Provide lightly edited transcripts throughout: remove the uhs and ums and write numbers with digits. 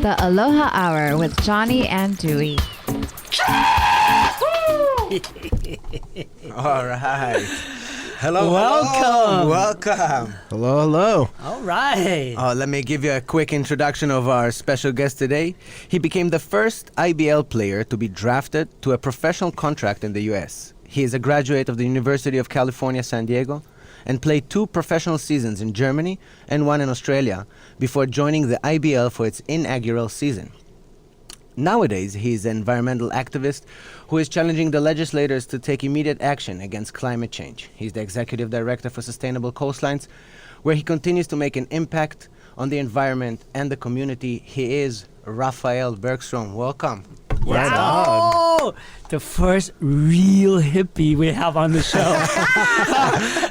The Aloha Hour with Johnny and Dewey. All right. Hello. Welcome. Hello. All right. Let me give you a quick introduction of our special guest today. He became the first IBL player to be drafted to a professional contract in the U.S. He is a graduate of the University of California, San Diego, and played 2 professional seasons in Germany and 1 in Australia before joining the IBL for its inaugural season. Nowadays, he is an environmental activist who is challenging the legislators to take immediate action against climate change. He's the executive director for Sustainable Coastlines, where he continues to make an impact on the environment and the community. He is Rafael Bergstrom. Welcome. Wow. The first real hippie we have on the show.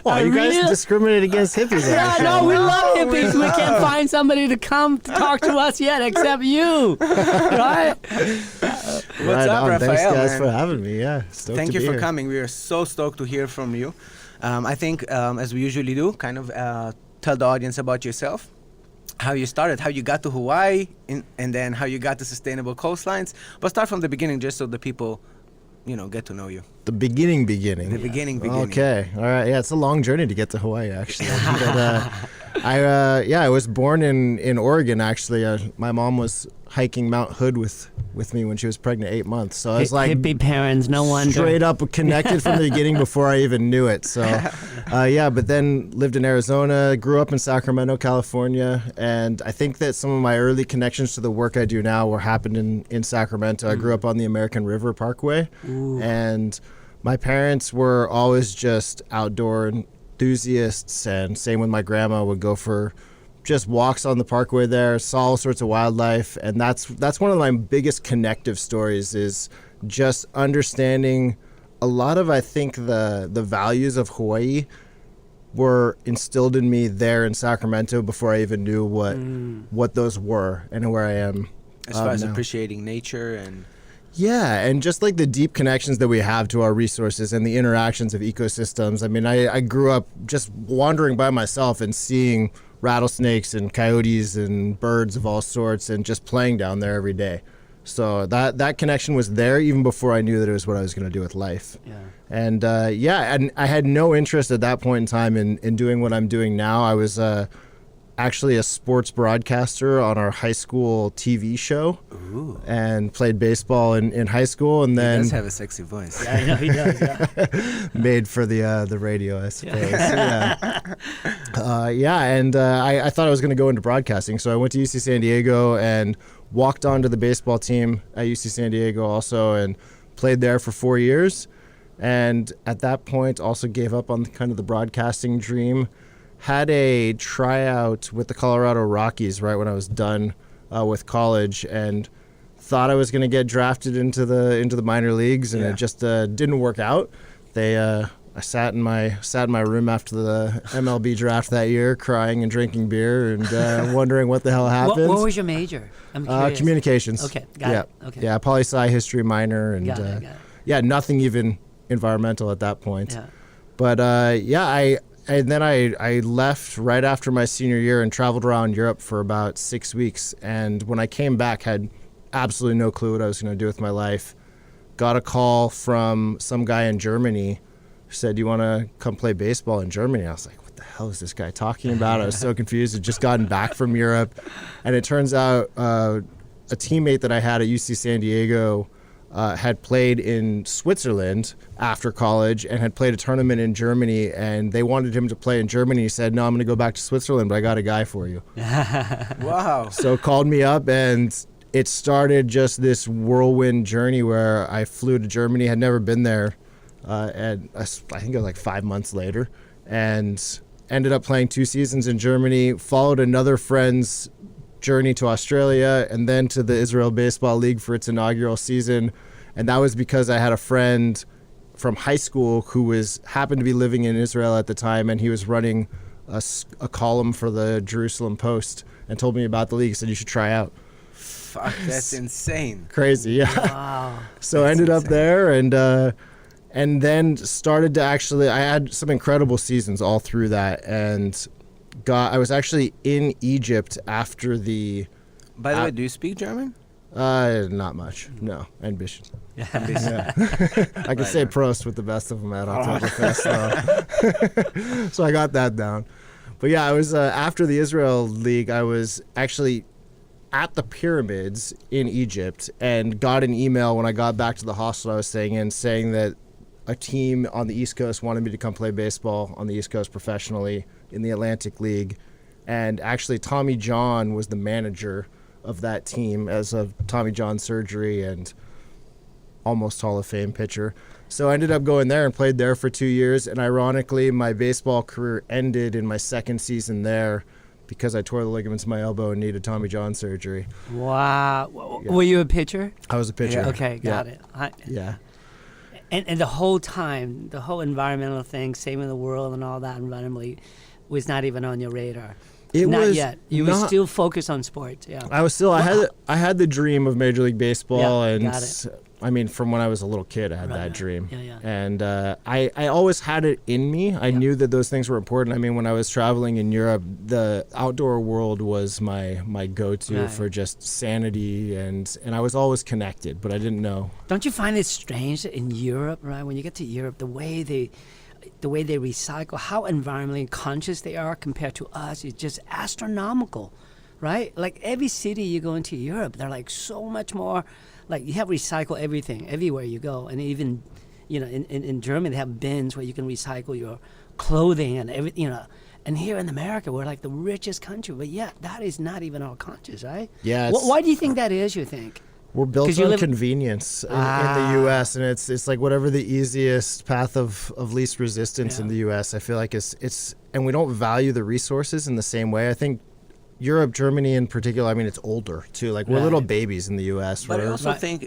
Well, you guys discriminate against hippies. Yeah, no, we love hippies. We can't find somebody to come to talk to us yet except you. Right? What's up, Rafael? Thanks, guys, man? for having me. Yeah, stoked Thank to you be for here. coming. We are so stoked to hear from you. I think, as we usually do, kind of tell the audience about yourself, how you started, how you got to Hawaii, and then how you got to Sustainable Coastlines. But start from the beginning, just so the people, get to know you. The beginning. The beginning. Okay. All right. Yeah, it's a long journey to get to Hawaii, actually. But, I was born in Oregon, actually. My mom was hiking Mount Hood with me when she was pregnant 8 months. So I was like hippie parents, no wonder. Straight up connected from the beginning before I even knew it. So, but then lived in Arizona, grew up in Sacramento, California. And I think that some of my early connections to the work I do now happened in Sacramento. I grew up on the American River Parkway. Ooh. And my parents were always just outdoor enthusiasts, and same with my grandma. Would go for just walks on the parkway there, saw all sorts of wildlife, and that's one of my biggest connective stories, is just understanding a lot of, I think, the values of Hawaii were instilled in me there in Sacramento before I even knew what those were and where I am. As far as now. appreciating nature and... Yeah, and just like the deep connections that we have to our resources and the interactions of ecosystems. I mean, I grew up just wandering by myself and seeing rattlesnakes and coyotes and birds of all sorts and just playing down there every day. So that connection was there even before I knew that it was what I was going to do with life. Yeah. And and I had no interest at that point in time in doing what I'm doing now. I was actually a sports broadcaster on our high school TV show. Ooh. And played baseball in high school, and then He does have a sexy voice. Yeah, I know he does, yeah. made for the radio, I suppose. I thought I was going to go into broadcasting, so I went to UC San Diego and walked onto the baseball team at UC San Diego also, and played there for 4 years. And at that point, also gave up on kind of the broadcasting dream. Had a tryout with the Colorado Rockies right when I was done with college, and thought I was going to get drafted into the minor leagues, and it just didn't work out. I sat in my room after the MLB draft that year, crying and drinking beer and wondering what the hell happened. What was your major? I'm curious. Communications. Okay, got it. Okay. Yeah, poli-sci history minor, and Got it. yeah, nothing even environmental at that point. Yeah. But I left right after my senior year and traveled around Europe for about 6 weeks. And when I came back, had absolutely no clue what I was going to do with my life. Got a call from some guy in Germany who said, "Do you want to come play baseball in Germany?" I was like, what the hell is this guy talking about? I was so confused. I'd just gotten back from Europe. And it turns out a teammate that I had at UC San Diego had played in Switzerland after college and had played a tournament in Germany, and they wanted him to play in Germany. He said, "No, I'm going to go back to Switzerland, but I got a guy for you." Wow. So called me up, and it started just this whirlwind journey where I flew to Germany, had never been there, and I think it was like 5 months later, and ended up playing 2 seasons in Germany, followed another friend's journey to Australia, and then to the Israel Baseball League for its inaugural season. And that was because I had a friend from high school who happened to be living in Israel at the time, and he was running a column for the Jerusalem Post and told me about the league. He said, "You should try out." Fuck, that's insane. Crazy, yeah. Wow. So I ended up there, and then started to I had some incredible seasons all through that, and I was actually in Egypt after the By the way, do you speak German? Not much. No. Ambition. Yeah. I can say Prost with the best of them at Oktoberfest. So I got that down. But yeah, I was after the Israel League, I was actually at the pyramids in Egypt and got an email when I got back to the hostel I was staying in saying that a team on the East Coast wanted me to come play baseball on the East Coast professionally in the Atlantic League. And actually Tommy John was the manager of that team as a Tommy John surgery and almost Hall of Fame pitcher. So I ended up going there and played there for 2 years. And ironically, my baseball career ended in my second season there because I tore the ligaments in my elbow and needed Tommy John surgery. Wow. Yeah. Were you a pitcher? I was a pitcher. Yeah. Okay, got it. Yeah. And the whole time, the whole environmental thing, saving the world and all that environmentally was not even on your radar. Not yet. You were still focused on sports. Yeah. I was still. I had the dream of Major League Baseball, yeah, and got it. I mean, from when I was a little kid, I had that dream. Yeah. And I always had it in me. I knew that those things were important. I mean, when I was traveling in Europe, the outdoor world was my go-to for just sanity, and I was always connected, but I didn't know. Don't you find it strange that in Europe, right? When you get to Europe, the way they recycle, how environmentally conscious they are compared to us is just astronomical, right? Like every city you go into Europe, they're like so much more. Like you have recycle everything everywhere you go, and even, in Germany they have bins where you can recycle your clothing and everything, And here in America, we're like the richest country, but yet that is not even our conscious, right? Yeah. Why do you think that is? You think? We're built on convenience in the U.S., and it's like whatever the easiest path of least resistance in the U.S. I feel like it's and we don't value the resources in the same way. I think Europe, Germany in particular, I mean, it's older too. Like we're little babies in the U.S. But I also think,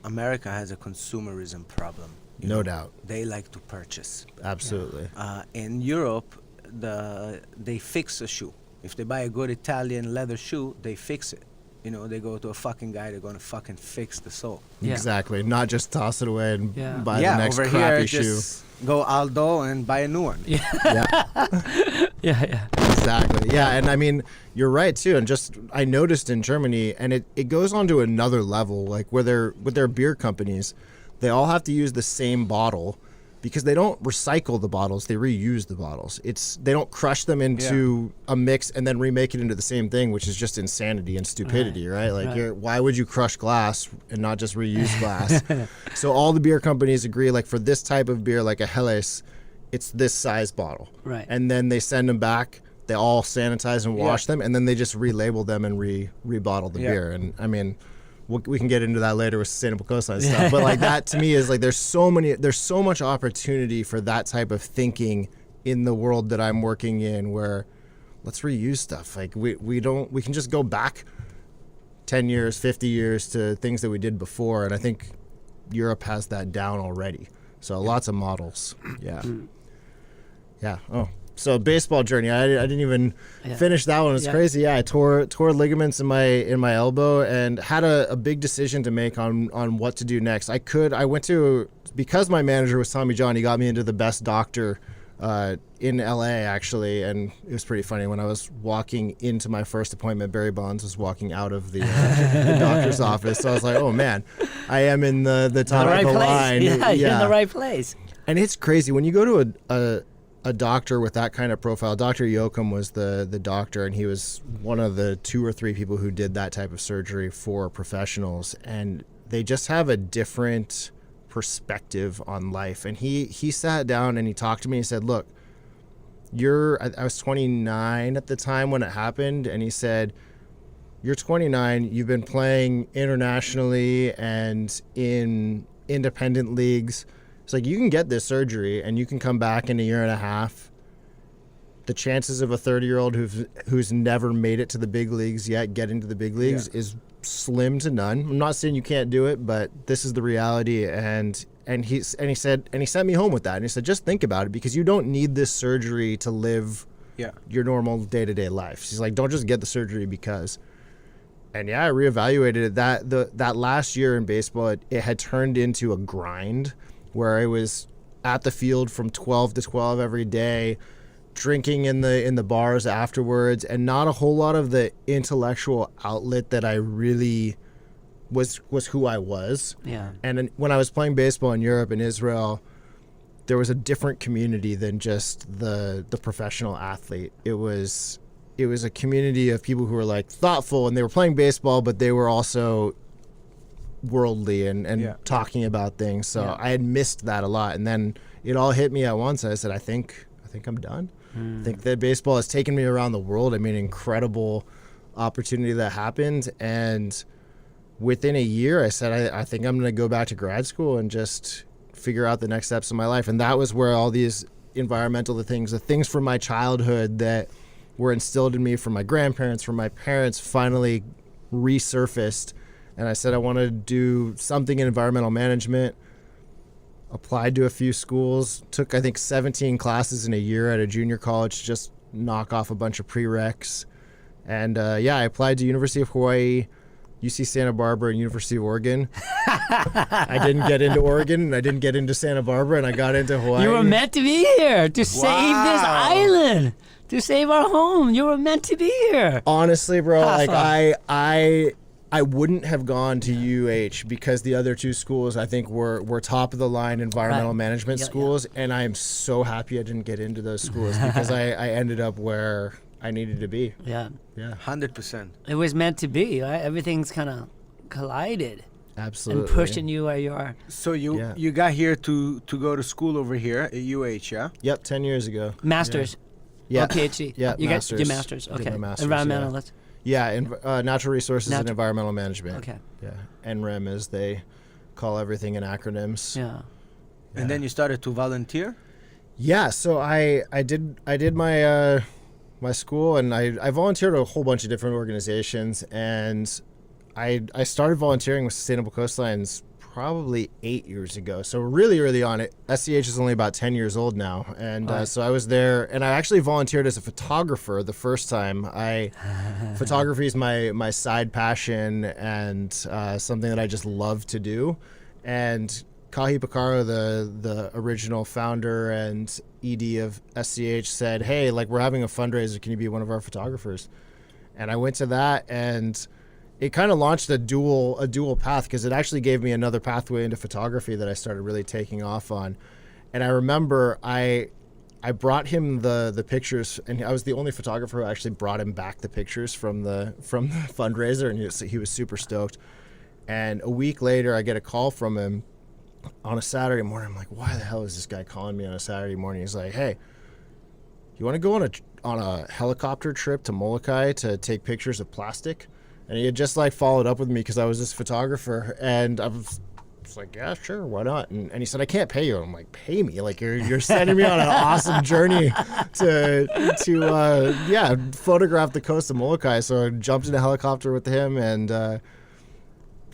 America has a consumerism problem. No doubt. They like to purchase. Absolutely. In Europe, they fix a shoe. If they buy a good Italian leather shoe, they fix it. They go to a fucking guy, they're going to fucking fix the sole. Yeah. Exactly. Not just toss it away and buy the next over crappy here, shoe. Just go Aldo and buy a new one. Yeah. Exactly. Yeah, and I mean, you're right too. And just I noticed in Germany, and it goes on to another level, like with their beer companies, they all have to use the same bottle because they don't recycle the bottles, they reuse the bottles. They don't crush them into a mix and then remake it into the same thing, which is just insanity and stupidity, right? Like, why would you crush glass and not just reuse glass? So all the beer companies agree, like for this type of beer, like a Helles, it's this size bottle. Right. And then they send them back, they all sanitize and wash them, and then they just relabel them and rebottle the beer. And I mean, we can get into that later with Sustainable Coastlines stuff, but like that to me is like there's so much opportunity for that type of thinking in the world that I'm working in, where let's reuse stuff. Like we can just go back 10 years, 50 years to things that we did before, and I think Europe has that down already. So lots of models. Yeah. Oh. So baseball journey, I didn't even finish that one. It's crazy. Yeah, I tore ligaments in my elbow and had a big decision to make on what to do next. I went to, because my manager was Tommy John, he got me into the best doctor in LA actually, and it was pretty funny when I was walking into my first appointment. Barry Bonds was walking out of the doctor's office, so I was like, oh man, I am in the top of the line. Yeah, you're in the right place. And it's crazy when you go to a doctor with that kind of profile. Dr. Yoakum was the doctor, and he was one of the 2 or 3 people who did that type of surgery for professionals, and they just have a different perspective on life. And he sat down and he talked to me and he said, look, I was 29 at the time when it happened, and he said, you're 29, you've been playing internationally and in independent leagues. It's like, you can get this surgery and you can come back in a year and a half. The chances of a 30-year-old who's never made it to the big leagues yet getting to the big leagues is slim to none. I'm not saying you can't do it, but this is the reality. And he sent me home with that. And he said, just think about it, because you don't need this surgery to live your normal day-to-day life. He's like, don't just get the surgery because. And I reevaluated it. That last year in baseball, it had turned into a grind, where I was at the field from 12 to 12 every day, drinking in the bars afterwards, and not a whole lot of the intellectual outlet that I really was who I was. Yeah. And then when I was playing baseball in Europe and Israel, there was a different community than just the professional athlete. It was a community of people who were like thoughtful, and they were playing baseball, but they were also worldly and talking about things. So I had missed that a lot, and then it all hit me at once. I said, I think I'm done. I think that baseball has taken me around the world. I mean, incredible opportunity that happened, and within a year, I said, I think I'm going to go back to grad school and just figure out the next steps of my life. And that was where all these environmental the things from my childhood that were instilled in me from my grandparents, from my parents, finally resurfaced. And I said I wanted to do something in environmental management. Applied to a few schools, took I think 17 classes in a year at a junior college to just knock off a bunch of prereqs. And I applied to University of Hawaii, UC Santa Barbara, and University of Oregon. I didn't get into Oregon, and I didn't get into Santa Barbara, and I got into Hawaii. You were meant to be here to save this island, to save our home. You were meant to be here. Honestly, bro, like I wouldn't have gone to UH because the other two schools I think were top of the line environmental management schools, and I am so happy I didn't get into those schools because I ended up where I needed to be. Yeah. 100%. It was meant to be, right? Everything's kind of collided. Absolutely. And pushing you where you are. So you got here to go to school over here at UH, yeah? Yep, 10 years ago. Masters. Yeah. Or PhD. Yeah, You masters. got your masters. I did Okay. my masters, Environmentalist. Yeah, natural resources and environmental management. Okay. Yeah, NREM as they call everything in acronyms. Yeah. And then you started to volunteer? Yeah, so I did my my school, and I volunteered at a whole bunch of different organizations, and I started volunteering with Sustainable Coastlines probably 8 years ago. So really early on. SCH is only about 10 years old now, and so I was there, and I actually volunteered as a photographer the first time. Photography is my side passion and something that I just love to do. And Kahi Picaro, the original founder and ED of SCH, said, "Hey, like we're having a fundraiser. Can you be one of our photographers?" And I went to that, and it kind of launched a dual path because it actually gave me another pathway into photography that I started really taking off on. And I remember I brought him the pictures, and I was the only photographer who actually brought him back the pictures from the fundraiser, and he was super stoked. And a week later, I get a call from him on a Saturday morning. I'm like, why the hell is this guy calling me on a Saturday morning? He's like, "Hey, you want to go on a helicopter trip to Molokai to take pictures of plastic?" And he had just like followed up with me because I was this photographer, and I was like, "Yeah, sure, why not?" And he said, "I can't pay you." I'm like, "Pay me? Like you're sending me on an awesome journey to photograph the coast of Molokai." So I jumped in a helicopter with him and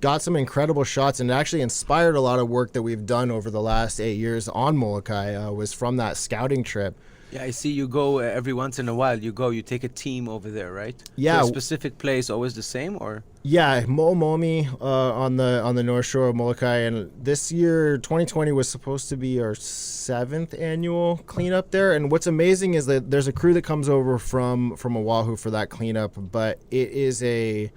got some incredible shots, and it actually inspired a lot of work that we've done over the last 8 years on Molokai. Was from that scouting trip. Yeah, I see you go every once in a while. You take a team over there, right? Yeah. To a specific place, always the same, or? Yeah, Mo'omomi on the North Shore of Molokai, and this year 2020 was supposed to be our 7th annual cleanup there. And what's amazing is that there's a crew that comes over from Oahu for that cleanup, but it is a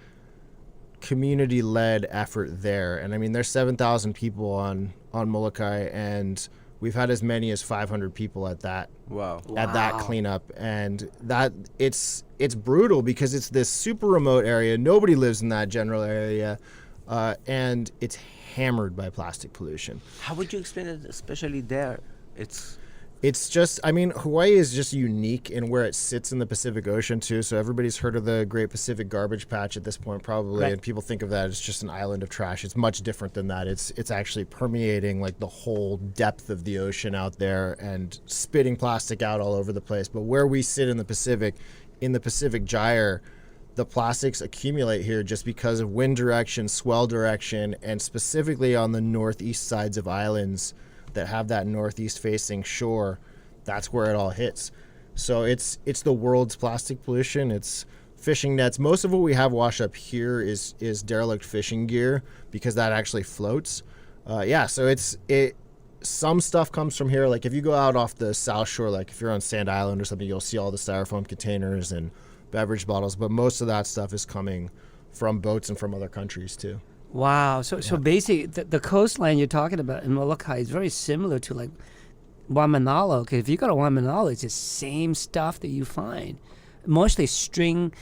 community-led effort there. And I mean, there's 7,000 people on Molokai, and we've had as many as 500 people at that cleanup, and that it's brutal because it's this super remote area. Nobody lives in that general area, and it's hammered by plastic pollution. How would you explain it, especially there? It's just, I mean, Hawaii is just unique in where it sits in the Pacific Ocean too. So everybody's heard of the Great Pacific Garbage Patch at this point, probably, right. And people think of that as just an island of trash. It's much different than that. It's actually permeating like the whole depth of the ocean out there and spitting plastic out all over the place. But where we sit in the Pacific Gyre, the plastics accumulate here just because of wind direction, swell direction, and specifically on the northeast sides of islands that have that northeast facing shore. That's where it all hits. So it's the world's plastic pollution. It's fishing nets. Most of what we have wash up here is derelict fishing gear because that actually floats. So some stuff comes from here. Like if you go out off the South Shore, like if you're on Sand Island or something, you'll see all the styrofoam containers and beverage bottles. But most of that stuff is coming from boats and from other countries too. Wow. So basically, the coastline you're talking about in Molokai is very similar to like Waimanalo. Because if you go to Waimanalo, it's the same stuff that you find. Mostly string,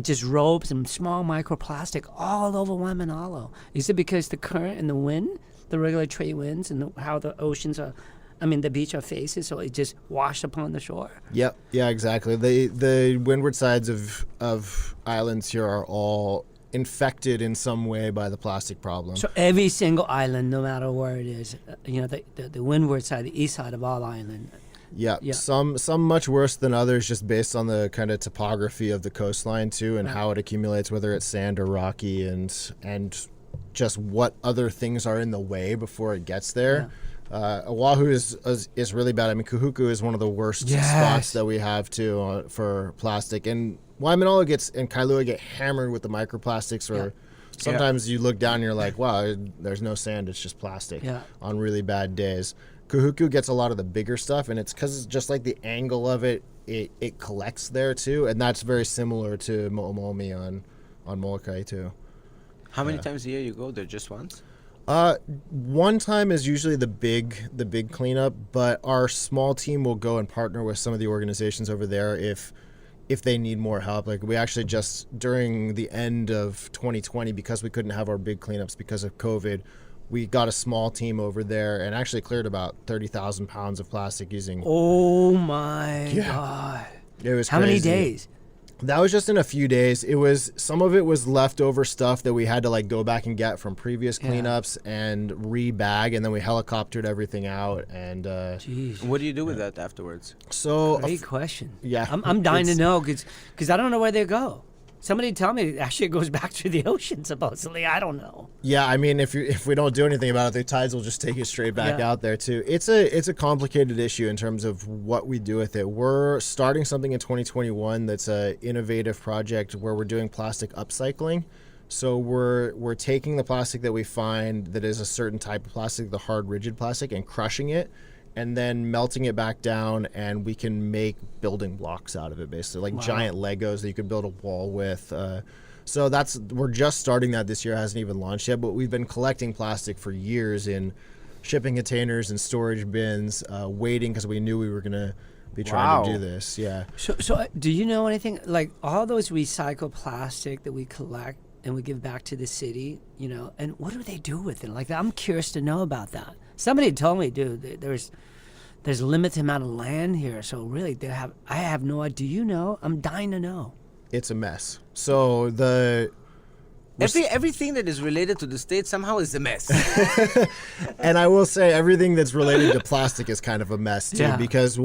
just ropes and small microplastic all over Waimanalo. Is it because the current and the wind, the regular trade winds, and how the oceans are, the beach are faces, so it just washed upon the shore? Yep. Yeah, exactly. The windward sides of islands here are all infected in some way by the plastic problem. So every single island, no matter where it is, the windward side, the east side of all island. Yeah. Some much worse than others, just based on the kind of topography of the coastline too, and how it accumulates, whether it's sand or rocky, and just what other things are in the way before it gets there. Oahu is really bad. Kahuku is one of the worst spots that we have too for plastic, and Waimanalo and Kailua get hammered with the microplastics, or sometimes you look down and you're like, wow, there's no sand, it's just plastic on really bad days. Kahuku gets a lot of the bigger stuff, and it's because it's just like the angle of it collects there too, and that's very similar to Mo'omomi on Molokai too. How many times a year you go there? Just once? One time is usually the big cleanup, but our small team will go and partner with some of the organizations over there if they need more help. Like we actually just during the end of 2020, because we couldn't have our big cleanups because of COVID, we got a small team over there and actually cleared about 30,000 pounds of plastic using. Oh my God! It was how crazy. many days? That was just in a few days. Some of it was leftover stuff that we had to like go back and get from previous cleanups and rebag, and then we helicoptered everything out. And what do you do with that afterwards? So great question. Yeah, I'm dying to know because I don't know where they go. Somebody tell me. Actually, it goes back to the ocean supposedly. I don't know. Yeah, if we don't do anything about it, the tides will just take it straight back out there too. It's a complicated issue in terms of what we do with it. We're starting something in 2021 that's a innovative project where we're doing plastic upcycling. So we're taking the plastic that we find that is a certain type of plastic, the hard rigid plastic, and crushing it, and then melting it back down, and we can make building blocks out of it, basically, like giant Legos that you could build a wall with. So we're just starting that this year. It hasn't even launched yet, but we've been collecting plastic for years in shipping containers and storage bins, waiting because we knew we were going to be trying to do this. Yeah. So do you know anything, like all those recycled plastic that we collect and we give back to the city, and what do they do with it? Like, I'm curious to know about that. Somebody told me, dude, there's a limited amount of land here, so really I have no idea. Do you know? I'm dying to know. It's a mess. So everything that is related to the state somehow is a mess. And I will say everything that's related to plastic is kind of a mess too, because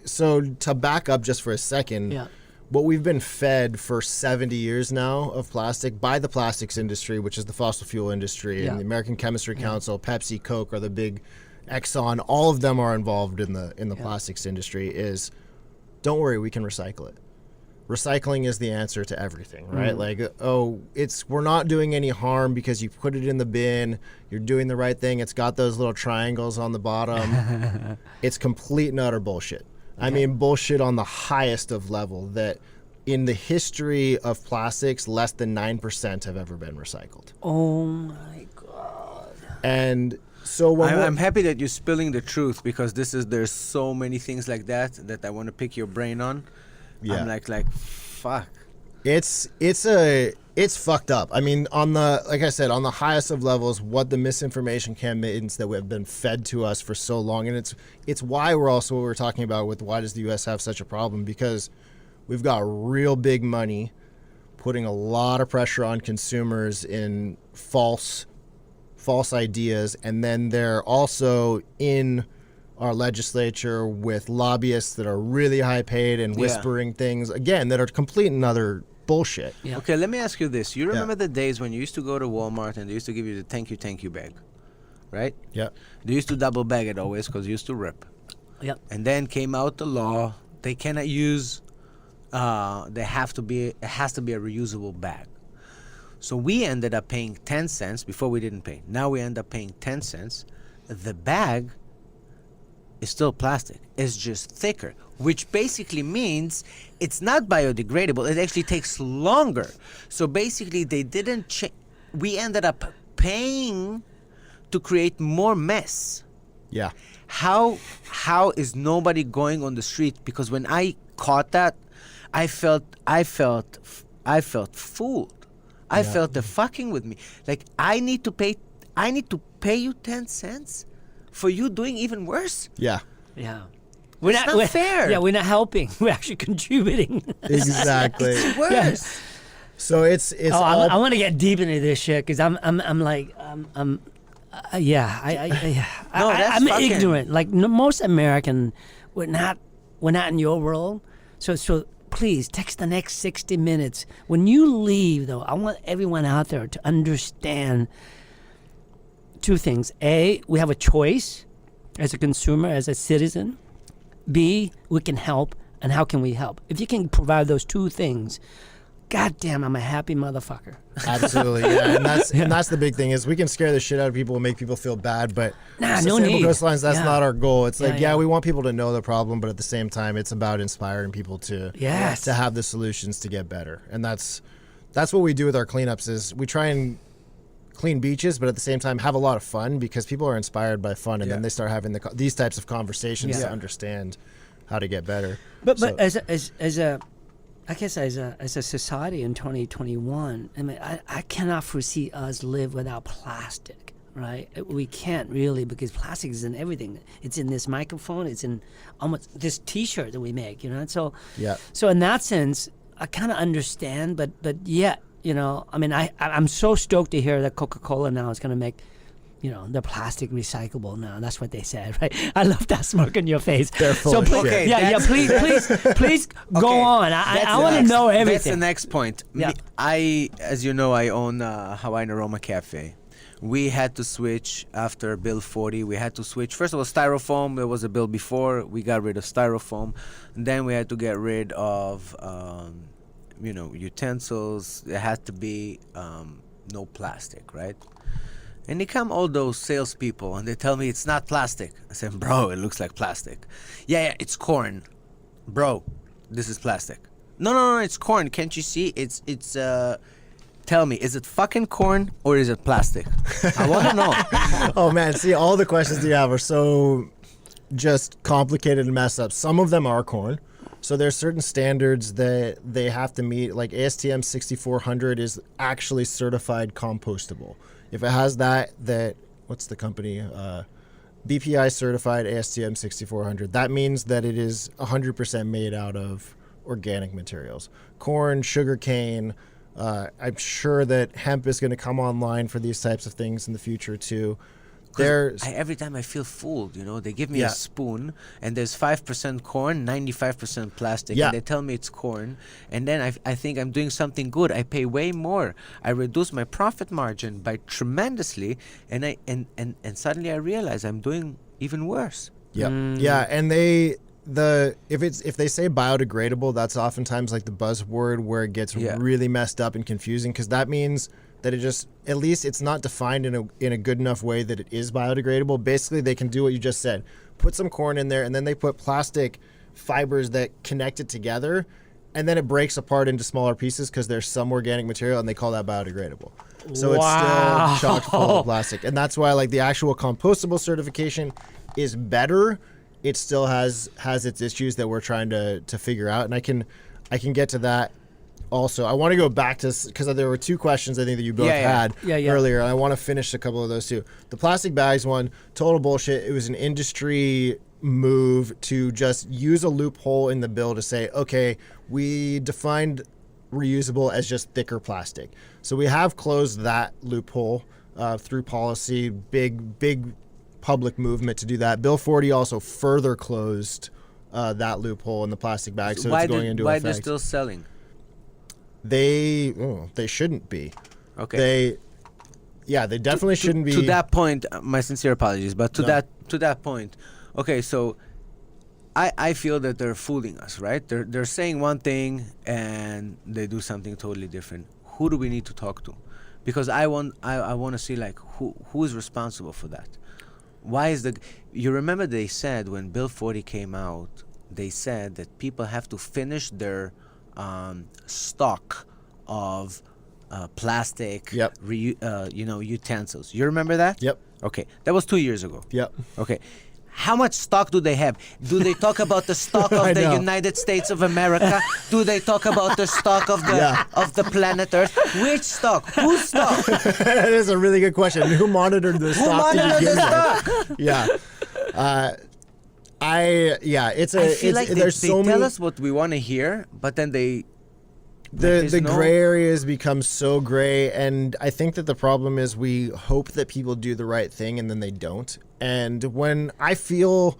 so to back up just for a second, what we've been fed for 70 years now of plastic by the plastics industry, which is the fossil fuel industry, and the American Chemistry Council, Pepsi, Coke are the big, Exxon, all of them are involved in the plastics industry, is don't worry, we can recycle it. Recycling is the answer to everything, right? Like, we're not doing any harm because you put it in the bin, you're doing the right thing, it's got those little triangles on the bottom. It's complete and utter bullshit. Bullshit on the highest of level, that in the history of plastics, less than 9% have ever been recycled. Oh my God. And so I'm happy that you're spilling the truth, because there's so many things like that I want to pick your brain on. Yeah. I'm like fuck. It's fucked up. Like I said, on the highest of levels, what the misinformation campaigns that have been fed to us for so long, and it's why we're talking about with why does the U.S. have such a problem, because we've got real big money putting a lot of pressure on consumers in false ideas, and then they're also in our legislature with lobbyists that are really high paid and whispering things again that are complete and utter bullshit. Yeah. Okay, let me ask you this. You remember the days when you used to go to Walmart and they used to give you the thank you bag, right? Yeah. They used to double bag it always because it used to rip. Yep. And then came out the law, they cannot use, it has to be a reusable bag. So we ended up paying 10 cents before we didn't pay. Now we end up paying 10 cents. The bag is still plastic. It's just thicker, which basically means it's not biodegradable. It actually takes longer. So basically, they didn't we ended up paying to create more mess. Yeah. How is nobody going on the street? Because when I caught that, I felt fooled. I felt they're fucking with me. Like, I need to pay you 10 cents for you doing even worse. Yeah. Yeah. It's not fair. Yeah, we're not helping. We're actually contributing. Exactly. It's worse. So it's I want to get deep into this shit because I'm ignorant. Like most American, we're not in your world. So please text the next 60 minutes. When you leave, though, I want everyone out there to understand two things. A, we have a choice as a consumer, as a citizen. B, we can help, and how can we help? If you can provide those two things, goddamn, I'm a happy motherfucker. Absolutely, yeah, and that's the big thing is we can scare the shit out of people and make people feel bad, but no Sustainable need. Coastlines, that's Yeah. not our goal. It's like, Yeah. we want people to know the problem, but at the same time, it's about inspiring people to Yes. to have the solutions to get better, and that's what we do with our cleanups. Is we try and clean beaches, but at the same time have a lot of fun because people are inspired by fun, and then they start having these types of conversations to understand how to get better. But So- as a I guess as a society in 2021, I mean, I cannot foresee us live without plastic, right? We can't really, because plastic is in everything. It's in this microphone. It's in almost this T-shirt that we make, you know. So Yeah. So in that sense, I kind of understand, but yet, you know, I mean, I'm so stoked to hear that Coca-Cola now is going to make, you know, the plastic recyclable now. That's what they said, right? I love that smirk on your face. They're full so of please, shit. Okay, please go on. I want to know everything. That's the next point. Yeah. As you know, I own Hawaiian Aroma Cafe. We had to switch after Bill 40. We had to switch. First of all, styrofoam. There was a bill before. We got rid of styrofoam. And then we had to get rid of, utensils. There had to be no plastic, right? And they come all those salespeople and they tell me it's not plastic. I said, bro, it looks like plastic. Yeah, it's corn. Bro, this is plastic. No, it's corn. Can't you see? It's tell me, is it fucking corn or is it plastic? I want to know. Oh man, see, all the questions you have are so just complicated and messed up. Some of them are corn. So there's certain standards that they have to meet, like ASTM 6400 is actually certified compostable. If it has that, what's the company? BPI certified ASTM 6400. That means that it is 100% made out of organic materials. Corn, sugarcane. I'm sure that hemp is going to come online for these types of things in the future too. Every time I feel fooled, they give me a spoon and there's 5% corn, 95% plastic, and they tell me it's corn, and then I think I'm doing something good. I pay way more. I reduce my profit margin by tremendously, and suddenly I realize I'm doing even worse. Yeah, and if they say biodegradable, that's oftentimes like the buzzword where it gets really messed up and confusing, because that means that it just, at least it's not defined in a good enough way that it is biodegradable. Basically, they can do what you just said. Put some corn in there, and then they put plastic fibers that connect it together, and then it breaks apart into smaller pieces because there's some organic material, and they call that biodegradable. So it's still chock full of plastic. And that's why, like, the actual compostable certification is better. It still has its issues that we're trying to figure out, and I can get to that. Also, I want to go back to, because there were two questions I think that you both had earlier, and I want to finish a couple of those too. The plastic bags one, total bullshit. It was an industry move to just use a loophole in the bill to say, okay, we defined reusable as just thicker plastic. So we have closed that loophole through policy, big public movement to do that. Bill 40 also further closed that loophole in the plastic bag, so it's going into effect. Why they're still selling? They shouldn't be. Okay. They definitely shouldn't be. To that point, my sincere apologies, but to that point, okay, so I feel that they're fooling us, right? They're saying one thing and they do something totally different. Who do we need to talk to? Because I want to see, like, who is responsible for that. Why is the? You remember they said when Bill 40 came out, they said that people have to finish their stock of plastic, Yep. utensils. You remember that? Yep. Okay, that was 2 years ago. Yep. Okay. How much stock do they have? Do they talk about the stock I of the know. United States of America? Do they talk about the stock of the Yeah. of the planet Earth? Which stock? Whose stock? That is a really good question. Who monitored the Who stock to monitored begin the with? stock? Yeah. It's a. I feel like there's they so tell many. us what we want to hear, but then they The gray areas become so gray, and I think that the problem is we hope that people do the right thing and then they don't. And when I feel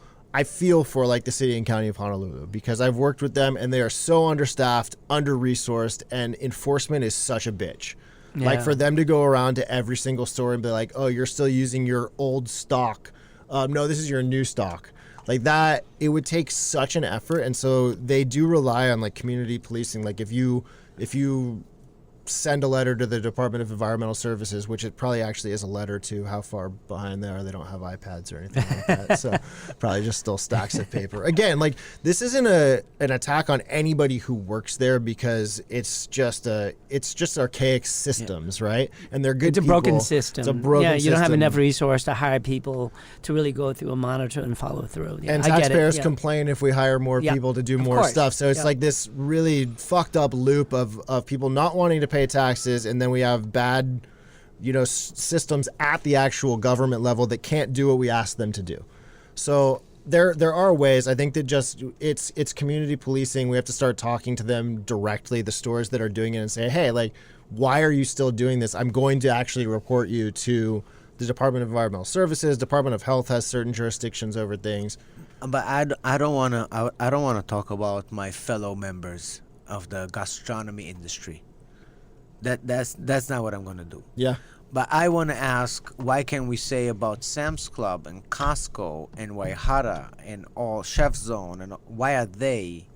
for like the city and county of Honolulu, because I've worked with them and they are so understaffed, under-resourced, and enforcement is such a bitch. Like Yeah. for them to go around to every single store and be like, oh, you're still using your old stock. No, this is your new stock. Like that, it would take such an effort. And so they do rely on like community policing. Like if you send a letter to the Department of Environmental Services, which it probably actually is a letter to how far behind they are. They don't have iPads or anything like that. So probably just still stacks of paper. Again, like this isn't an attack on anybody who works there because it's just archaic systems, right? And they're good It's a people. broken system. It's a broken yeah, you don't have system. enough resource to hire people to really go through and monitor and follow through. Yeah, And I get it, taxpayers yeah. complain if we hire more Yeah, people to do of more course. stuff. So it's Yeah. like this really fucked up loop of people not wanting to pay taxes, and then we have bad, systems at the actual government level that can't do what we ask them to do. So there are ways. I think that just it's community policing. We have to start talking to them directly, the stores that are doing it, and say, hey, like, why are you still doing this? I'm going to actually report you to the Department of Environmental Services. Department of Health has certain jurisdictions over things. But I don't wanna talk about my fellow members of the gastronomy industry. That's not what I'm gonna do. Yeah. But I want to ask, why can't we say about Sam's Club and Costco and Waihara and all Chef Zone, and why are they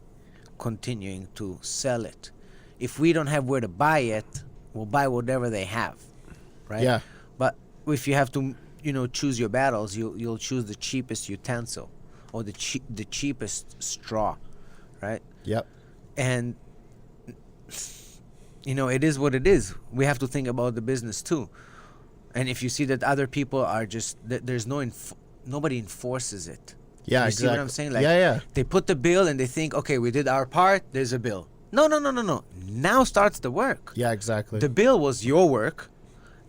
continuing to sell it? If we don't have where to buy it, we'll buy whatever they have, right? Yeah. But if you have to, choose your battles, you'll choose the cheapest utensil or the cheapest straw, right? Yep. And it is what it is. We have to think about the business too. And if you see that other people are just there's nobody enforces it. Yeah, You exactly. see what I'm saying? Like, yeah. they put the bill and they think, okay, we did our part. There's a bill. No. Now starts the work. Yeah, exactly. The bill was your work.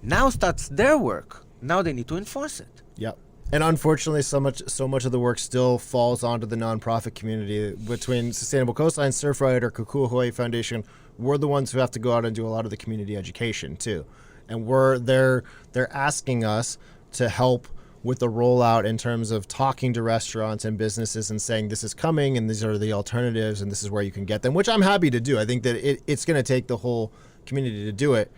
Now starts their work. Now they need to enforce it. Yep. And unfortunately, so much of the work still falls onto the nonprofit community. Between Sustainable Coastlines, Surfright, or Kukua Hawaii Foundation, we're the ones who have to go out and do a lot of the community education too. And they're asking us to help with the rollout in terms of talking to restaurants and businesses and saying this is coming and these are the alternatives and this is where you can get them, which I'm happy to do. I think that it's going to take the whole community to do it.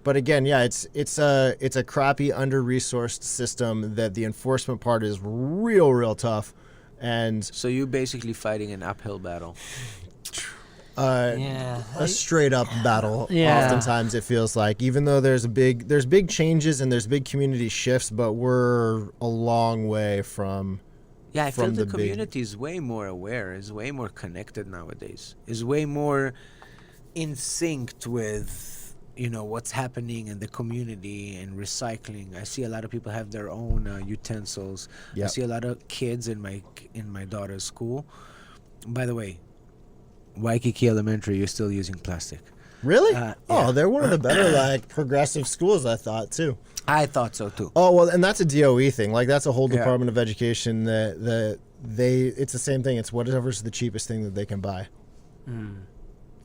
But again, yeah, it's a crappy, under-resourced system that the enforcement part is real tough, and So you're basically fighting an uphill battle. Yeah. a straight up battle. Yeah. Oftentimes it feels like, even though there's big changes and there's big community shifts, but we're a long way from. Yeah, I feel from the the big- community is way more aware, is way more connected nowadays, is way more in sync with what's happening in the community and recycling. I see a lot of people have their own utensils. I Yep. see a lot of kids in my daughter's school. By the way, Waikiki Elementary, you're still using plastic. Really? Yeah. Oh, they're one of the better progressive schools, I thought too. I thought so too. Oh well, and that's a DOE thing. Like that's a whole Yeah. Department of Education that it's the same thing. It's whatever's the cheapest thing that they can buy.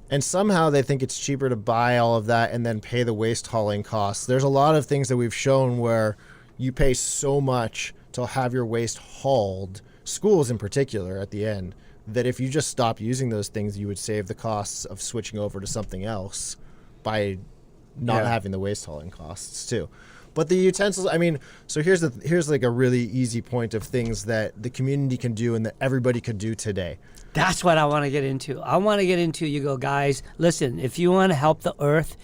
And somehow they think it's cheaper to buy all of that and then pay the waste hauling costs. There's a lot of things that we've shown where you pay so much to have your waste hauled, schools in particular at the end, that if you just stop using those things, you would save the costs of switching over to something else by not Yeah. having the waste hauling costs too. But the utensils, I mean, so here's like a really easy point of things that the community can do and that everybody could do today. That's what I want to get into. I want to get into, you go, guys, listen, if you want to help the earth,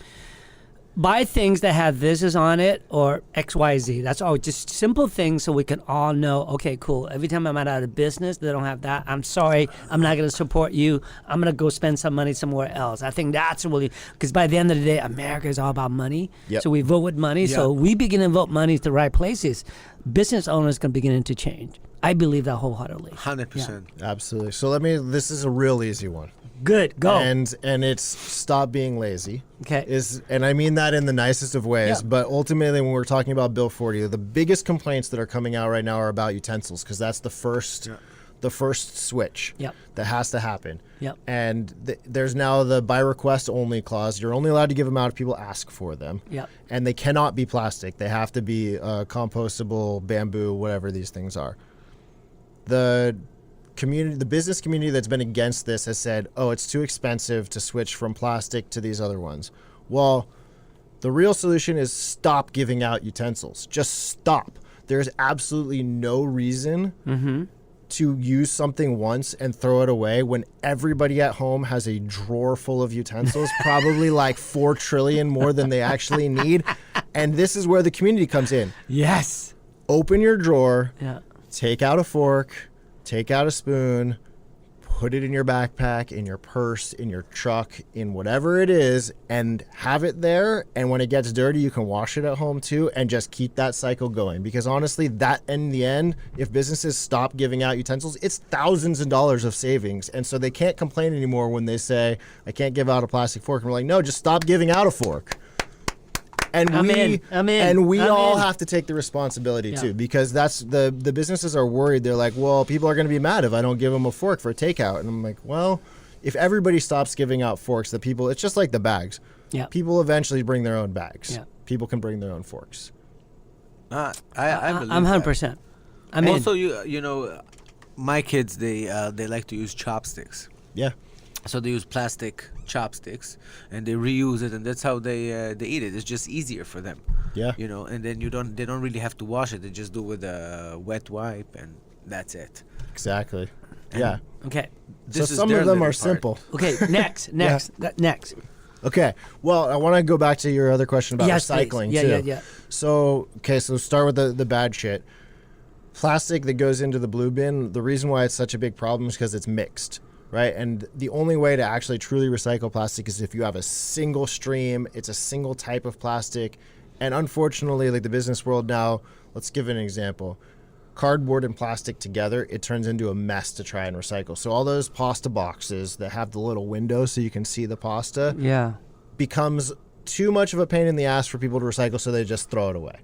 buy things that have this is on it or XYZ. That's all. Just simple things so we can all know, okay, cool. Every time I'm out of business, they don't have that. I'm sorry. I'm not going to support you. I'm going to go spend some money somewhere else. I think that's really, because by the end of the day, America is all about money. Yep. So we vote with money. Yeah. So we begin to vote money to the right places. Business owners can begin to change. I believe that wholeheartedly. 100%. Absolutely. So this is a real easy one. Good. Go. And it's stop being lazy. Okay. And I mean that in the nicest of ways, Yeah. but ultimately when we're talking about Bill 40, the biggest complaints that are coming out right now are about utensils, because that's the first switch Yep. that has to happen. Yep. And there's now the by request only clause. You're only allowed to give them out if people ask for them. Yep. And they cannot be plastic. They have to be compostable, bamboo, whatever these things are. The business community that's been against this has said, oh, it's too expensive to switch from plastic to these other ones. Well, the real solution is stop giving out utensils. Just stop. There's absolutely no reason to use something once and throw it away when everybody at home has a drawer full of utensils, probably like 4 trillion more than they actually need. And this is where the community comes in. Yes. Open your drawer. Yeah. Take out a fork, take out a spoon, put it in your backpack, in your purse, in your truck, in whatever it is, and have it there. And when it gets dirty, you can wash it at home too, and just keep that cycle going. Because honestly, that in the end, if businesses stop giving out utensils, it's thousands of dollars of savings. And so they can't complain anymore when they say, I can't give out a plastic fork. And we're like, no, just stop giving out a fork. And I'm in. have to take the responsibility too, because that's the businesses are worried. They're like, well, people are going to be mad if I don't give them a fork for takeout. And I'm like, well, if everybody stops giving out forks, it's just like the bags. Yeah. People eventually bring their own bags. Yeah. People can bring their own forks. I believe I'm that. 100%. I'm in. Also, you know, my kids they like to use chopsticks. Yeah. So they use plastic chopsticks and they reuse it, and that's how they eat it. It's just easier for them. Yeah. You know, and then they don't really have to wash it. They just do it with a wet wipe, and that's it. Exactly. Yeah. Okay. This so is some their of them little are part. simple. Okay. Next. Next. Okay. Well, I want to go back to your other question about Yes, please. recycling Yeah, too. yeah. So start with the bad shit. Plastic that goes into the blue bin, the reason why it's such a big problem is because it's mixed, right? And the only way to actually truly recycle plastic is if you have a single stream, it's a single type of plastic. And unfortunately, like the business world now, let's give an example. Cardboard and plastic together, it turns into a mess to try and recycle. So all those pasta boxes that have the little window so you can see the pasta Yeah. becomes too much of a pain in the ass for people to recycle, so they just throw it away.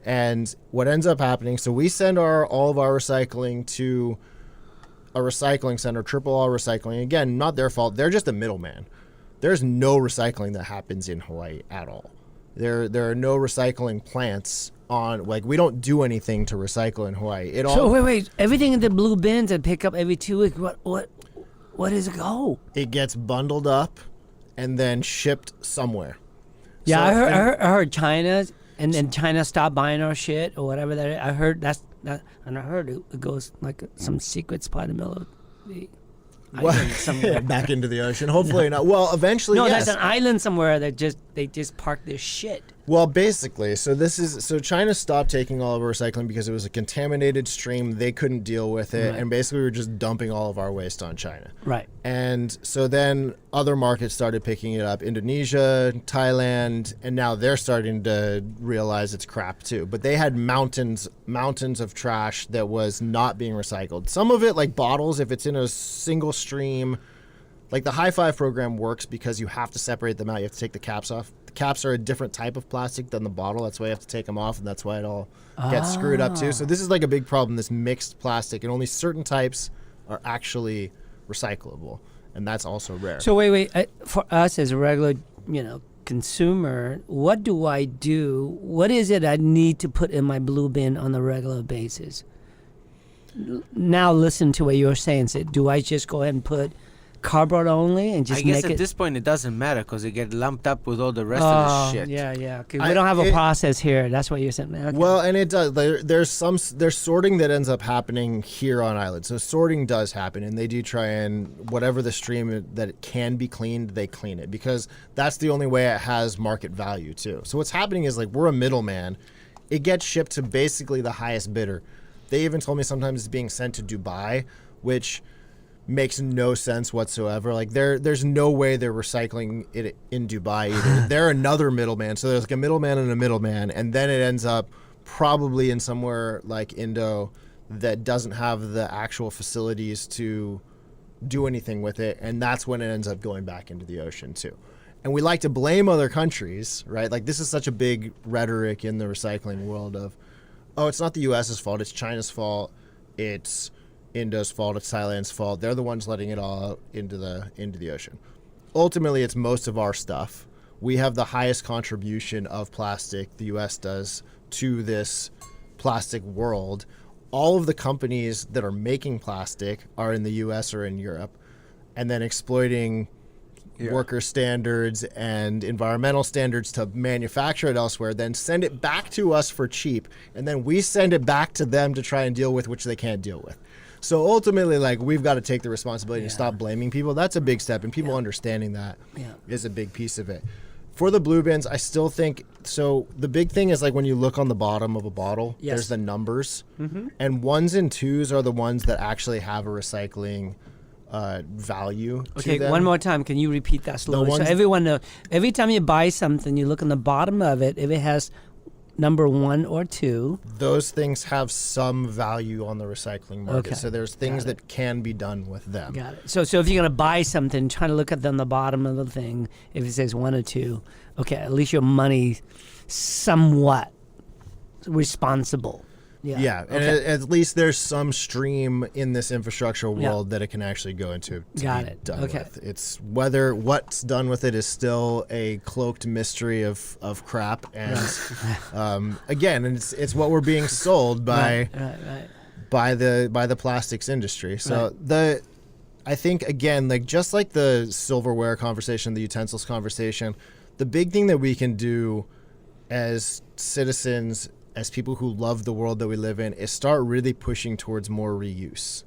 And what ends up happening, so we send all of our recycling to a recycling center, Triple R Recycling. Again, not their fault. They're just a middleman. There's no recycling that happens in Hawaii at all. There are no recycling plants on, like, we don't do anything to recycle in Hawaii. So wait. Everything in the blue bins that pick up every 2 weeks. What does it go? It gets bundled up and then shipped somewhere. Yeah, So- I heard China, and then China stopped buying our shit or whatever that is. I heard and I heard it goes like some secret spot in the middle of the island somewhere. Back into the ocean. Hopefully not. Well, eventually, No, yes. there's an island somewhere that they just park their shit. Well, basically, so China stopped taking all of our recycling because it was a contaminated stream. They couldn't deal with it, Right. and basically we were just dumping all of our waste on China. Right. And so then other markets started picking it up, Indonesia, Thailand, and now they're starting to realize it's crap too. But they had mountains of trash that was not being recycled. Some of it, like bottles, if it's in a single stream, like the High Five program works because you have to separate them out. You have to take the caps off. The caps are a different type of plastic than the bottle. That's why you have to take them off, and that's why it all gets screwed up too. So this is like a big problem, this mixed plastic, and only certain types are actually recyclable, and that's also rare. So wait. For us as a regular, consumer, what do I do? What is it I need to put in my blue bin on a regular basis? Now listen to what you're saying. Do I just go ahead and put cardboard only and just I guess make at it. this point it doesn't matter because it get lumped up with all the rest of the shit. Yeah. 'Cause we don't have a process here. That's what you're saying. Okay. Well, and it does. There's sorting that ends up happening here on island. So sorting does happen, and they do try and whatever the stream that it can be cleaned, they clean it because that's the only way it has market value too. So what's happening is like we're a middleman. It gets shipped to basically the highest bidder. They even told me sometimes it's being sent to Dubai, which makes no sense whatsoever. Like there's no way they're recycling it in Dubai either. They're another middleman. So there's like a middleman and a middleman, and then it ends up probably in somewhere like Indo that doesn't have the actual facilities to do anything with it, and that's when it ends up going back into the ocean too. And we like to blame other countries, right? Like this is such a big rhetoric in the recycling world of, oh, it's not the US's fault, it's China's fault, it's Indo's fault, it's Thailand's fault. They're the ones letting it all out into the ocean. Ultimately, it's most of our stuff. We have the highest contribution of plastic, the US does, to this plastic world. All of the companies that are making plastic are in the US or in Europe, and then exploiting worker standards and environmental standards to manufacture it elsewhere, then send it back to us for cheap, and then we send it back to them to try and deal with which they can't deal with. So ultimately, like, we've got to take the responsibility to stop blaming people. That's a big step, and people understanding that is a big piece of it. For the blue bins, I still think, so the big thing is like when you look on the bottom of a bottle, there's the numbers, and 1s and 2s are the ones that actually have a recycling value to them. One more time. Can you repeat that slowly? So everyone knows. Every time you buy something, you look on the bottom of it. If it has number 1 or 2, those things have some value on the recycling market. So there's things that can be done with them. Got it. So if you're going to buy something, try to look at on the bottom of the thing. If it says 1 or 2, okay, at least your money's somewhat responsible. Yeah, and at least there's some stream in this infrastructural world that it can actually go into to Got be it. done Okay. with. It's whether what's done with it is still a cloaked mystery of crap, and again, it's what we're being sold by by the plastics industry. So I think again, like just like the silverware conversation, the utensils conversation, the big thing that we can do as citizens, as people who love the world that we live in, is start really pushing towards more reuse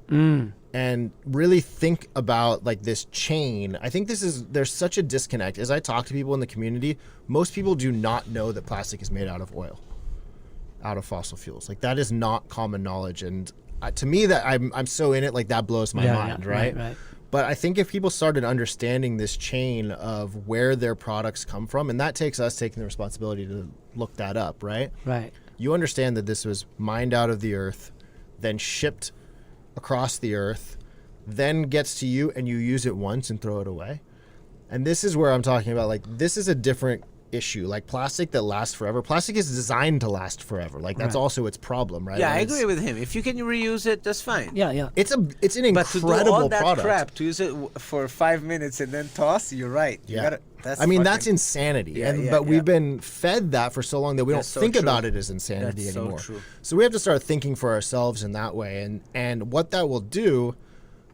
and really think about like this chain. I think there's such a disconnect. As I talk to people in the community, most people do not know that plastic is made out of oil, out of fossil fuels. Like that is not common knowledge. And to me, that I'm so in it, like that blows my mind, right? But I think if people started understanding this chain of where their products come from, and that takes us taking the responsibility to look that up, right? Right. You understand that this was mined out of the earth, then shipped across the earth, then gets to you and you use it once and throw it away. And this is where I'm talking about, like, this is a different issue. Like plastic that lasts forever. Plastic is designed to last forever. Like that's also its problem, right? Yeah, Like, I agree with him. If you can reuse it, that's fine. Yeah. It's an But to do incredible all that product. crap, to use it for 5 minutes and then toss, you're right. You Yeah. gotta, that's I mean, fucking- that's insanity. Yeah, But we've been fed that for so long that we That's don't so think true. about it as insanity That's so anymore. true. So we have to start thinking for ourselves in that way. And what that will do,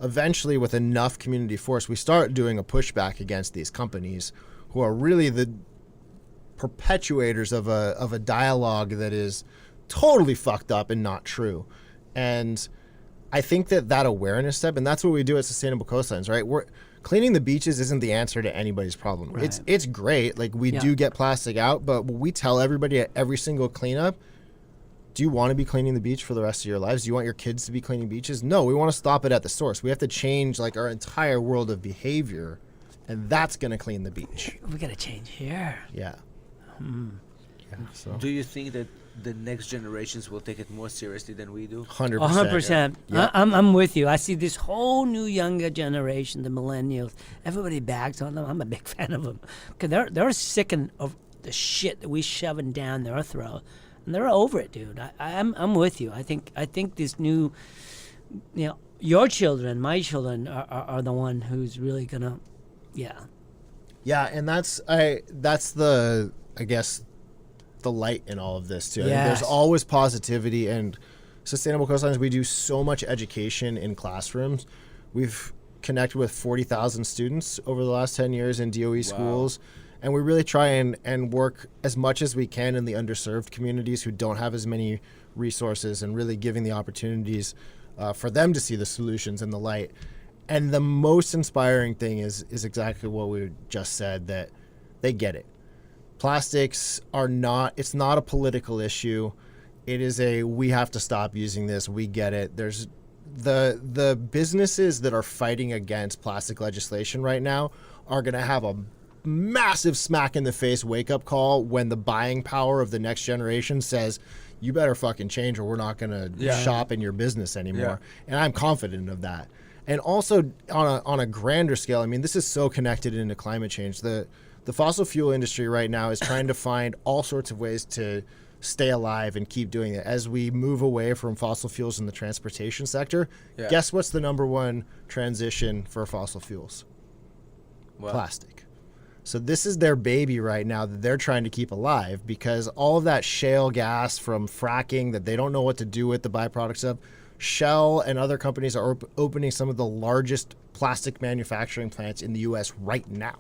eventually with enough community force, we start doing a pushback against these companies who are really the perpetuators of a dialogue that is totally fucked up and not true. And I think that awareness step, and that's what we do at Sustainable Coastlines, right? We're cleaning the beaches isn't the answer to anybody's problem. Right. It's great. Like we do get plastic out, but we tell everybody at every single cleanup, do you want to be cleaning the beach for the rest of your lives? Do you want your kids to be cleaning beaches? No, we want to stop it at the source. We have to change like our entire world of behavior, and that's going to clean the beach. We got to change here. Yeah. Yeah. So Do you think that the next generations will take it more seriously than we do? 100%. 100%. Yeah. I'm with you. I see this whole new younger generation, the millennials. Everybody bags on them. I'm a big fan of them because they're sick of the shit that we shoving down their throat, and they're over it, dude. I'm with you. I think this new, your children, my children are the one who's really gonna, Yeah, and that's the, I guess, the light in all of this too. I think Yes. there's always positivity, and Sustainable Coastlines, we do so much education in classrooms. We've connected with 40,000 students over the last 10 years in DOE schools. And we really try and work as much as we can in the underserved communities who don't have as many resources, and really giving the opportunities for them to see the solutions and the light. And the most inspiring thing is exactly what we just said, that they get it. Plastics it's not a political issue. It is we have to stop using this. We get it. There's the businesses that are fighting against plastic legislation right now are going to have a massive smack in the face wake up call when the buying power of the next generation says, you better fucking change or we're not going to shop in your business anymore. And I'm confident of that. And also on a grander scale, I mean, this is so connected into climate change. The fossil fuel industry right now is trying to find all sorts of ways to stay alive and keep doing it. As we move away from fossil fuels in the transportation sector, guess what's the number one transition for fossil fuels? What? Plastic. So this is their baby right now that they're trying to keep alive, because all of that shale gas from fracking that they don't know what to do with the byproducts of, Shell and other companies are opening some of the largest plastic manufacturing plants in the U.S. right now,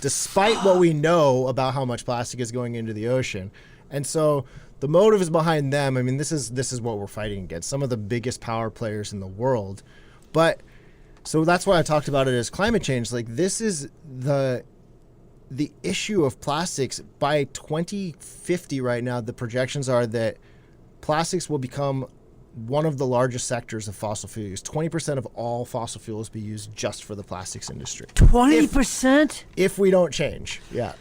despite what we know about how much plastic is going into the ocean. And so the motive is behind them. I mean, this is what we're fighting against, some of the biggest power players in the world. But so that's why I talked about it as climate change. Like, this is the issue of plastics. By 2050 right now, the projections are that plastics will become one of the largest sectors of fossil fuel use. 20% of all fossil fuels be used just for the plastics industry. 20%? If we don't change, yeah.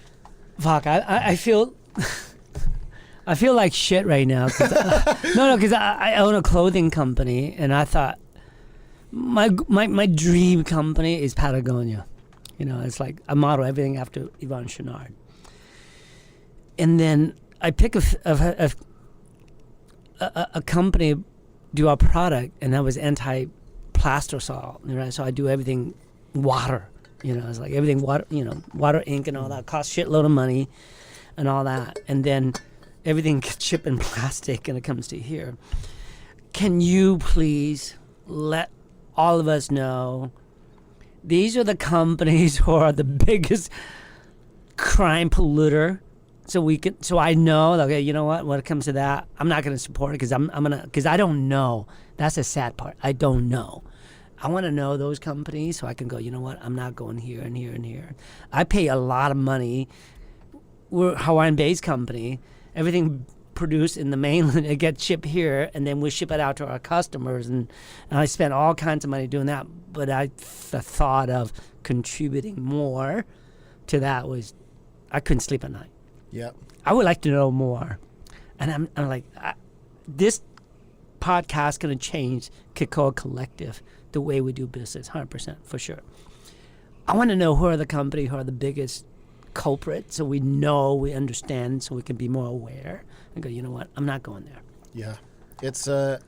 Fuck, I feel... I feel like shit right now. Because I own a clothing company, and I thought my dream company is Patagonia. You know, it's like I model everything after Yvon Chouinard. And then I pick a company, do our product, and that was anti-plastisol, right? So I do everything water. You know, it's like everything water, you know, water, ink, and all that. Costs shitload of money and all that. And then everything gets shipped in plastic and it comes to here. Can you please let all of us know these are the companies who are the biggest crime polluter? So I know, okay, you know what? When it comes to that, I'm not going to support it because I don't know. That's the sad part. I don't know. I want to know those companies so I can go, you know what? I'm not going here and here and here. I pay a lot of money. We're a Hawaiian-based company. Everything produced in the mainland, it gets shipped here, and then we ship it out to our customers. And I spent all kinds of money doing that. But the thought of contributing more to that was, I couldn't sleep at night. Yep. I would like to know more. And I'm like, this podcast going to change Kikoa Collective, the way we do business, 100% for sure. I want to know who are the company, who are the biggest culprits, so we know, we understand, so we can be more aware and go, you know what, I'm not going there. Yeah. It's I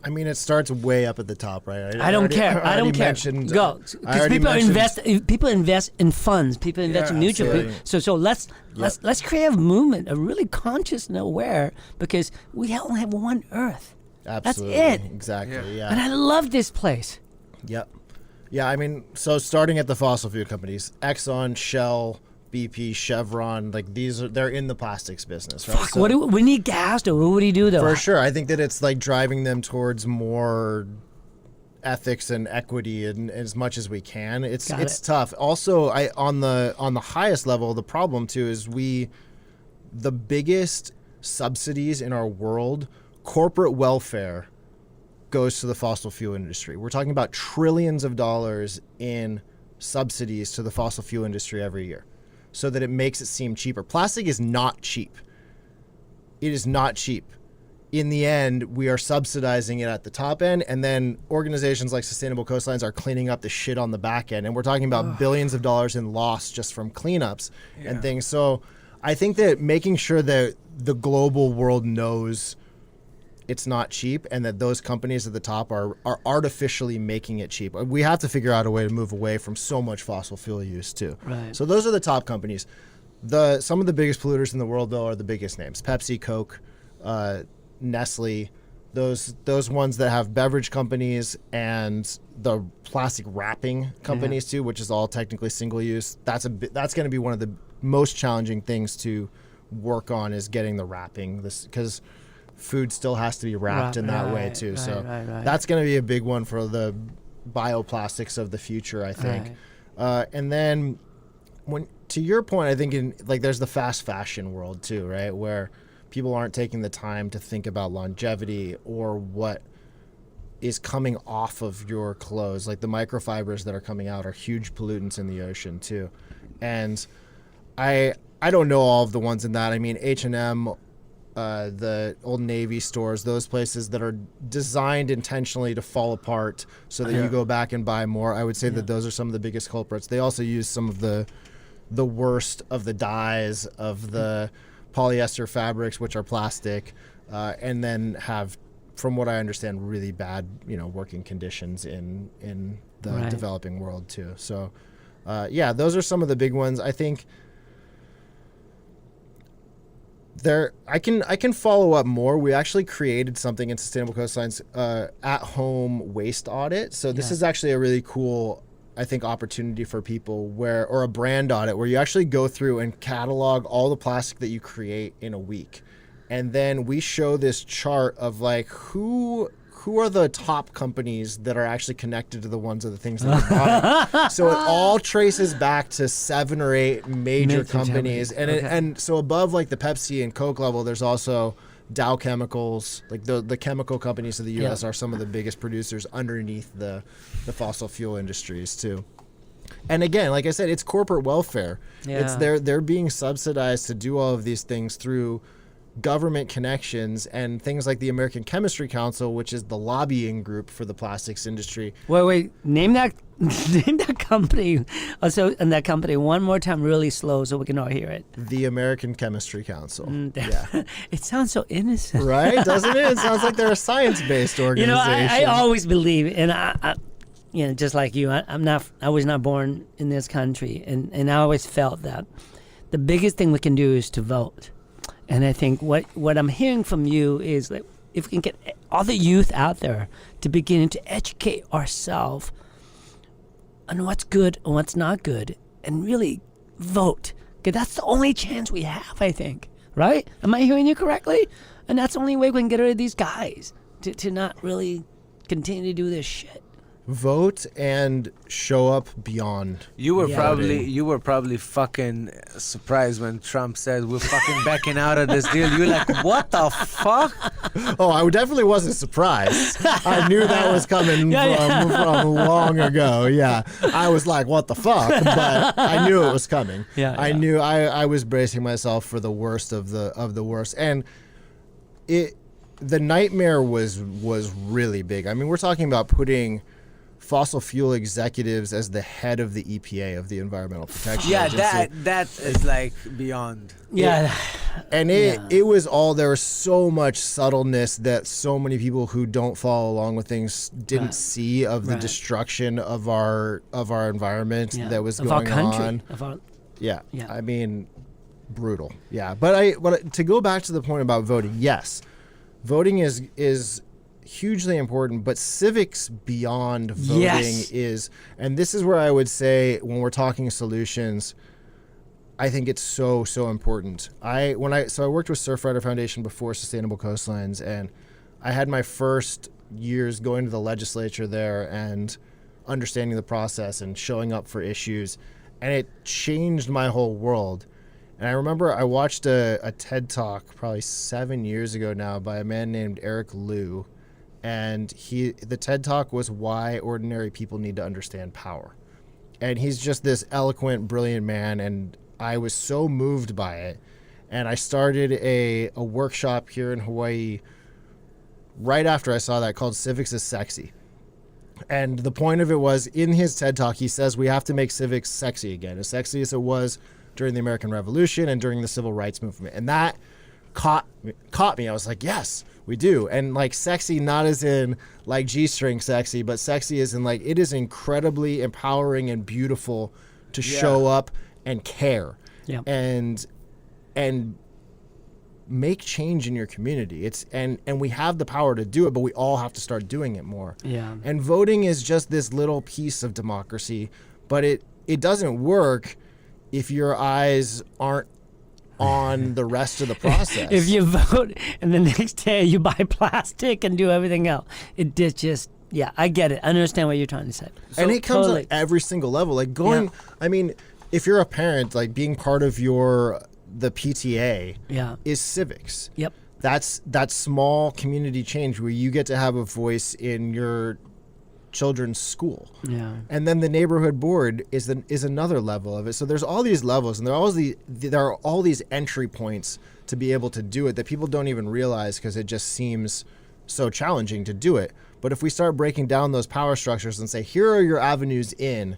mean, it starts way up at the top, right? I don't care. Go, because people invest in funds. People invest in mutual funds. So let's create a movement, a really conscious and aware, because we only have one Earth. Absolutely. That's it. Exactly. Yeah. And I love this place. Yep. Yeah. I mean, so starting at the fossil fuel companies, Exxon, Shell, BP, Chevron, like they're in the plastics business, right? Fuck, so, we need gas, though. What do you do, though? For sure. I think that it's like driving them towards more ethics and equity and as much as we can. It's tough. Also, on the highest level, the problem too is the biggest subsidies in our world, corporate welfare, goes to the fossil fuel industry. We're talking about trillions of dollars in subsidies to the fossil fuel industry every year, so that it makes it seem cheaper. Plastic is not cheap. It is not cheap. In the end, we are subsidizing it at the top end, and then organizations like Sustainable Coastlines are cleaning up the shit on the back end, and we're talking about billions of dollars in loss just from cleanups and things. So I think that making sure that the global world knows it's not cheap, and that those companies at the top are artificially making it cheap. We have to figure out a way to move away from so much fossil fuel use too. Right. So those are the top companies. Some of the biggest polluters in the world, though, are the biggest names: Pepsi, Coke, Nestle. those ones that have beverage companies and the plastic wrapping companies too, which is all technically single use. That's going to be one of the most challenging things to work on, is getting the wrapping, because food still has to be wrapped in that way too. That's going to be a big one for the bioplastics of the future, I think. And then to your point, I think there's the fast fashion world too, right? Where people aren't taking the time to think about longevity or what is coming off of your clothes. Like the microfibers that are coming out are huge pollutants in the ocean too. And I don't know all of the ones in that. I mean, H&M, the Old Navy stores, those places that are designed intentionally to fall apart so that you go back and buy more. I would say that those are some of the biggest culprits. They also use some of the worst of the dyes of the polyester fabrics, which are plastic, and then have, from what I understand, really bad, working conditions in the developing world too. So, those are some of the big ones. I think I can follow up more. We actually created something in Sustainable Coastlines, at-home waste audit. So this is actually a really cool, I think, opportunity for people or a brand audit where you actually go through and catalog all the plastic that you create in a week. And then we show this chart of like who are the top companies that are actually connected to the ones of the things that you're buying. So it all traces back to 7 or 8 major companies. And so above like the Pepsi and Coke level, there's also Dow Chemicals, like the chemical companies of the U.S. are some of the biggest producers underneath the fossil fuel industries too. And again, like I said, it's corporate welfare. It's they're being subsidized to do all of these things through government connections and things like the American Chemistry Council, which is the lobbying group for the plastics industry. Wait, name that company. And that company one more time, really slow, so we can all hear it. The American Chemistry Council. It sounds so innocent, right? Doesn't it? It sounds like they're a science-based organization. I always believe, and I just like you, I was not born in this country, and I always felt that the biggest thing we can do is to vote. And I think what I'm hearing from you is that if we can get all the youth out there to begin to educate ourselves on what's good and what's not good, and really vote, because that's the only chance we have, I think. Right? Am I hearing you correctly? And that's the only way we can get rid of these guys, to not really continue to do this shit. Vote and show up beyond. You were probably fucking surprised when Trump said we're fucking backing out of this deal. You're like, what the fuck? Oh, I definitely wasn't surprised. I knew that was coming from long ago. Yeah, I was like, what the fuck? But I knew it was coming. I knew I was bracing myself for the worst of the worst, and the nightmare was really big. I mean, we're talking about putting fossil fuel executives as the head of the EPA, of the Environmental Protection Agency. That is like beyond. It was all, there was so much subtleness that so many people who don't follow along with things didn't see of the destruction of our environment that was going on. I mean, brutal. But to go back to the point about voting, yes, voting is hugely important, but civics beyond voting is, and this is where I would say when we're talking solutions, I think it's so important. I worked with Surfrider Foundation before Sustainable Coastlines, and I had my first years going to the legislature there and understanding the process and showing up for issues, and it changed my whole world. And I remember I watched a TED Talk probably 7 years ago now by a man named Eric Liu. And the TED Talk was why ordinary people need to understand power. And he's just this eloquent, brilliant man, and I was so moved by it. And I started a workshop here in Hawaii right after I saw that, called Civics is Sexy. And the point of it was, in his TED Talk, he says we have to make civics sexy again, as sexy as it was during the American Revolution and during the Civil Rights Movement. And that caught me. I was like, yes, we do. And like sexy, not as in like G-string sexy, but sexy as in like it is incredibly empowering and beautiful to show up and care. And make change in your community. And we have the power to do it, but we all have to start doing it more. Yeah. And voting is just this little piece of democracy, but it doesn't work if your eyes aren't on the rest of the process. If you vote and the next day you buy plastic and do everything else, yeah, I get it. I understand what you're trying to say. And it comes totally. at every single level. Like going, I mean, if you're a parent, like being part of the PTA is civics. Yep. That's that small community change where you get to have a voice in your children's school. Yeah. And then the neighborhood board is another level of it. So there's all these levels, and there are all these entry points to be able to do it that people don't even realize because it just seems so challenging to do it. But if we start breaking down those power structures and say, here are your avenues in,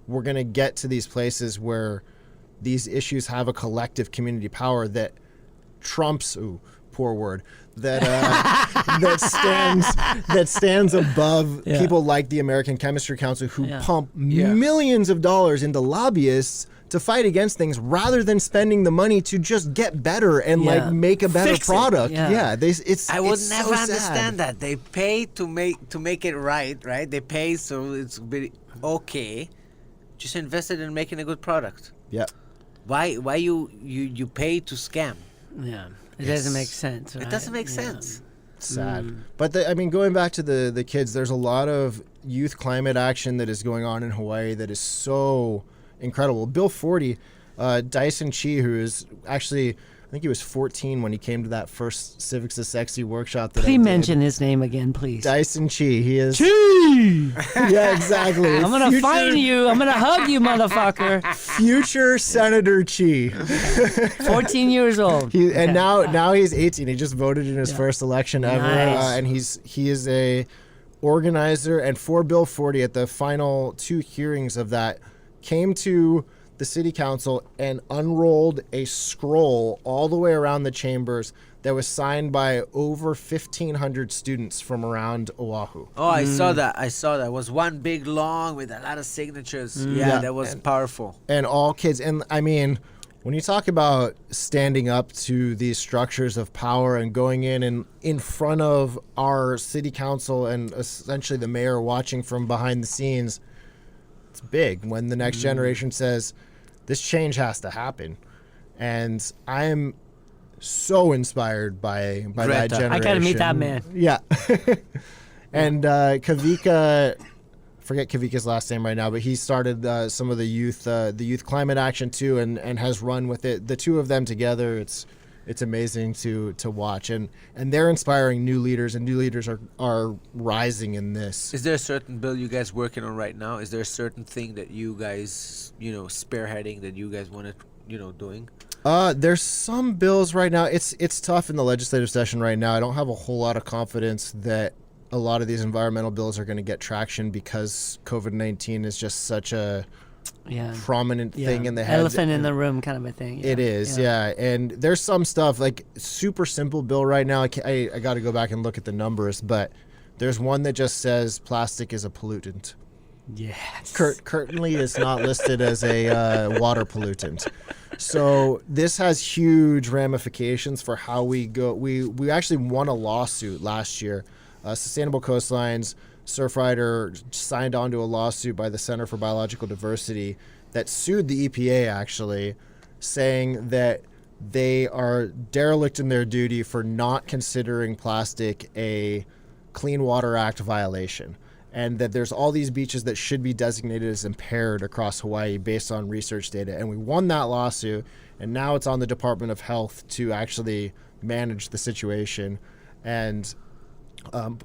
we're going to get to these places where these issues have a collective community power that trumps, poor word, that stands above people like the American Chemistry Council who pump millions of dollars into lobbyists to fight against things rather than spending the money to just get better and like make a better product. I would it's never so understand sad. that. They pay to make it right? They pay so it's very okay. Just invested in making a good product. Yeah. Why you pay to scam? Yeah. It doesn't make sense. Right? It doesn't make sense. It's sad. But going back to the kids, there's a lot of youth climate action that is going on in Hawaii that is so incredible. Bill 40, Dyson Chi, who is actually, I think he was 14 when he came to that first Civics is Sexy workshop that I Please did. mention his name again, please. Dyson Chi. He is. Chi! Yeah, exactly. I'm going to find you. I'm going to hug you, motherfucker. Future Senator Chi. 14 years old. And now he's 18. He just voted in his first election ever. Nice. And he is a organizer. And for Bill 40, at the final 2 hearings of that, came to the city council and unrolled a scroll all the way around the chambers that was signed by over 1,500 students from around Oahu. Oh, I saw that. It was one big long with a lot of signatures. Yeah, that was powerful. And all kids. And I mean, when you talk about standing up to these structures of power and going in and in front of our city council and essentially the mayor watching from behind the scenes, it's big when the next generation says this change has to happen. And I am so inspired by that generation. I gotta meet that man. Yeah. And Kavika, forget Kavika's last name right now, but he started some of the youth climate action too, and has run with it. The two of them together, it's amazing to watch, and they're inspiring new leaders, and new leaders are rising in this. Is there a certain bill you guys working on right now? Is there a certain thing that you guys spearheading that you guys want to doing? There's some bills right now. It's tough in the legislative session right now. I don't have a whole lot of confidence that a lot of these environmental bills are going to get traction because COVID-19 is just such a prominent thing in the head. Elephant in the room kind of a thing. It is, yeah. And there's some stuff, like super simple bill right now. I got to go back and look at the numbers, but there's one that just says plastic is a pollutant. Yes. Currently, it's not listed as a water pollutant. So this has huge ramifications for how we go. We actually won a lawsuit last year. Sustainable Coastlines, Surfrider signed on to a lawsuit by the Center for Biological Diversity that sued the EPA, actually, saying that they are derelict in their duty for not considering plastic a Clean Water Act violation, and that there's all these beaches that should be designated as impaired across Hawaii based on research data. And we won that lawsuit, and now it's on the Department of Health to actually manage the situation. And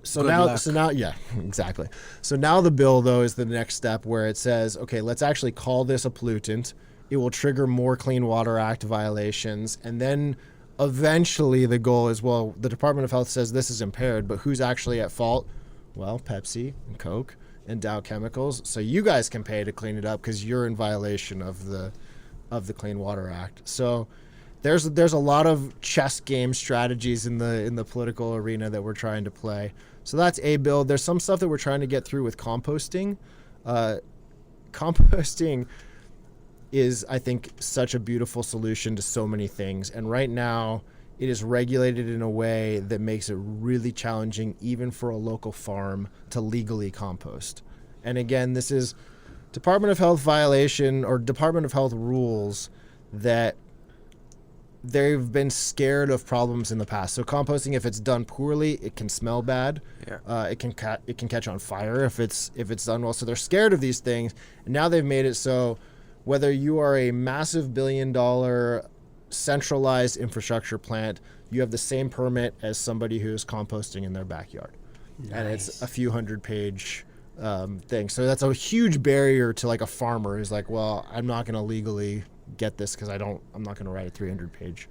so now, yeah, exactly. So now the bill, though, is the next step where it says, okay, let's actually call this a pollutant. It will trigger more Clean Water Act violations. And then eventually the goal is, well, the Department of Health says this is impaired, but who's actually at fault? Well, Pepsi and Coke and Dow Chemicals. So you guys can pay to clean it up because you're in violation of the Clean Water Act. So there's a lot of chess game strategies in the political arena that we're trying to play. So that's a bill. There's some stuff that we're trying to get through with composting. Composting is, I think, such a beautiful solution to so many things. And right now, it is regulated in a way that makes it really challenging even for a local farm to legally compost. And again, this is Department of Health violation or Department of Health rules that they've been scared of problems in the past. So composting, if it's done poorly, it can smell bad. Yeah. It can catch on fire if it's done well. So they're scared of these things. And now they've made it so whether you are a massive billion-dollar centralized infrastructure plant, you have the same permit as somebody who's composting in their backyard. Nice. And it's a few hundred-page thing. So that's a huge barrier to like a farmer who's like, well, I'm not going to legally get this because I'm not going to write a 300-page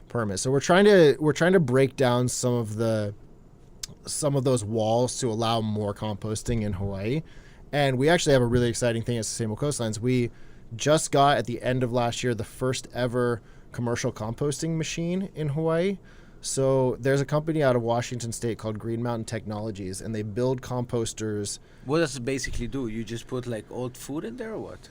permit. So we're trying to break down some of those walls to allow more composting in Hawaii. And we actually have a really exciting thing at Sustainable Coastlines. We just got at the end of last year the first ever commercial composting machine in Hawaii. So there's a company out of Washington State called Green Mountain Technologies, and they build composters. What does it basically do? You just put like old food in there or what?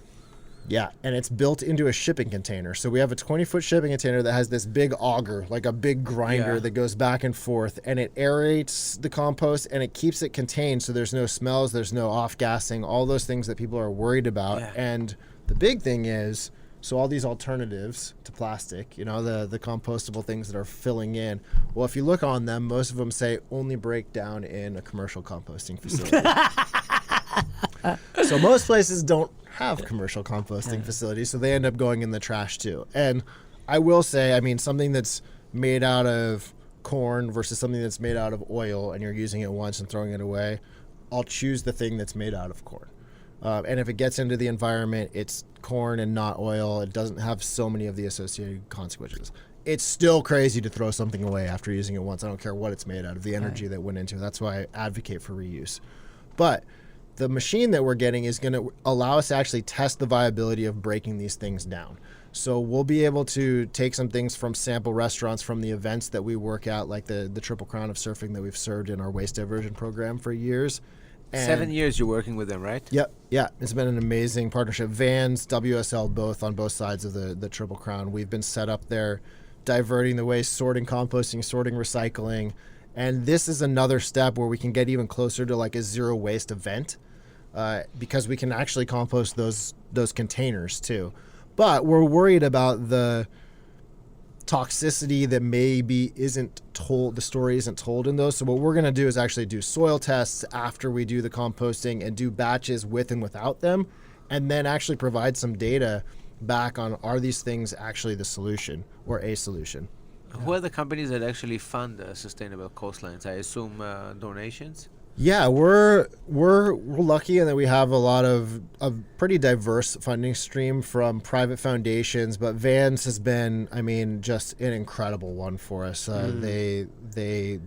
Yeah, and it's built into a shipping container. So we have a 20-foot shipping container that has this big auger, like a big grinder that goes back and forth, and it aerates the compost and it keeps it contained so there's no smells, there's no off-gassing, all those things that people are worried about. Yeah. And the big thing is, so all these alternatives to plastic, you know, the compostable things that are filling in, well, if you look on them, most of them say only break down in a commercial composting facility. So most places don't have commercial composting facilities, so they end up going in the trash too. And I will say, I mean, something that's made out of corn versus something that's made out of oil and you're using it once and throwing it away, I'll choose the thing that's made out of corn. And if it gets into the environment, it's corn and not oil. It doesn't have so many of the associated consequences. It's still crazy to throw something away after using it once. I don't care what it's made out of, the energy that went into it. That's why I advocate for reuse. But the machine that we're getting is going to allow us to actually test the viability of breaking these things down. So we'll be able to take some things from sample restaurants from the events that we work at, like the Triple Crown of Surfing that we've served in our waste diversion program for years. And 7 years you're working with them, right? Yep. Yeah. It's been an amazing partnership. Vans, WSL, both on both sides of the Triple Crown. We've been set up there diverting the waste, sorting composting, sorting recycling. And this is another step where we can get even closer to like a zero waste event because we can actually compost those containers too. But we're worried about the toxicity that maybe isn't told, the story isn't told in those. So what we're going to do is actually do soil tests after we do the composting and do batches with and without them, and then actually provide some data back on, are these things actually the solution or a solution? Who are the companies that actually fund Sustainable Coastlines? I assume donations? Yeah, we're lucky in that we have a lot of a pretty diverse funding stream from private foundations, but Vans has been, I mean, just an incredible one for us. They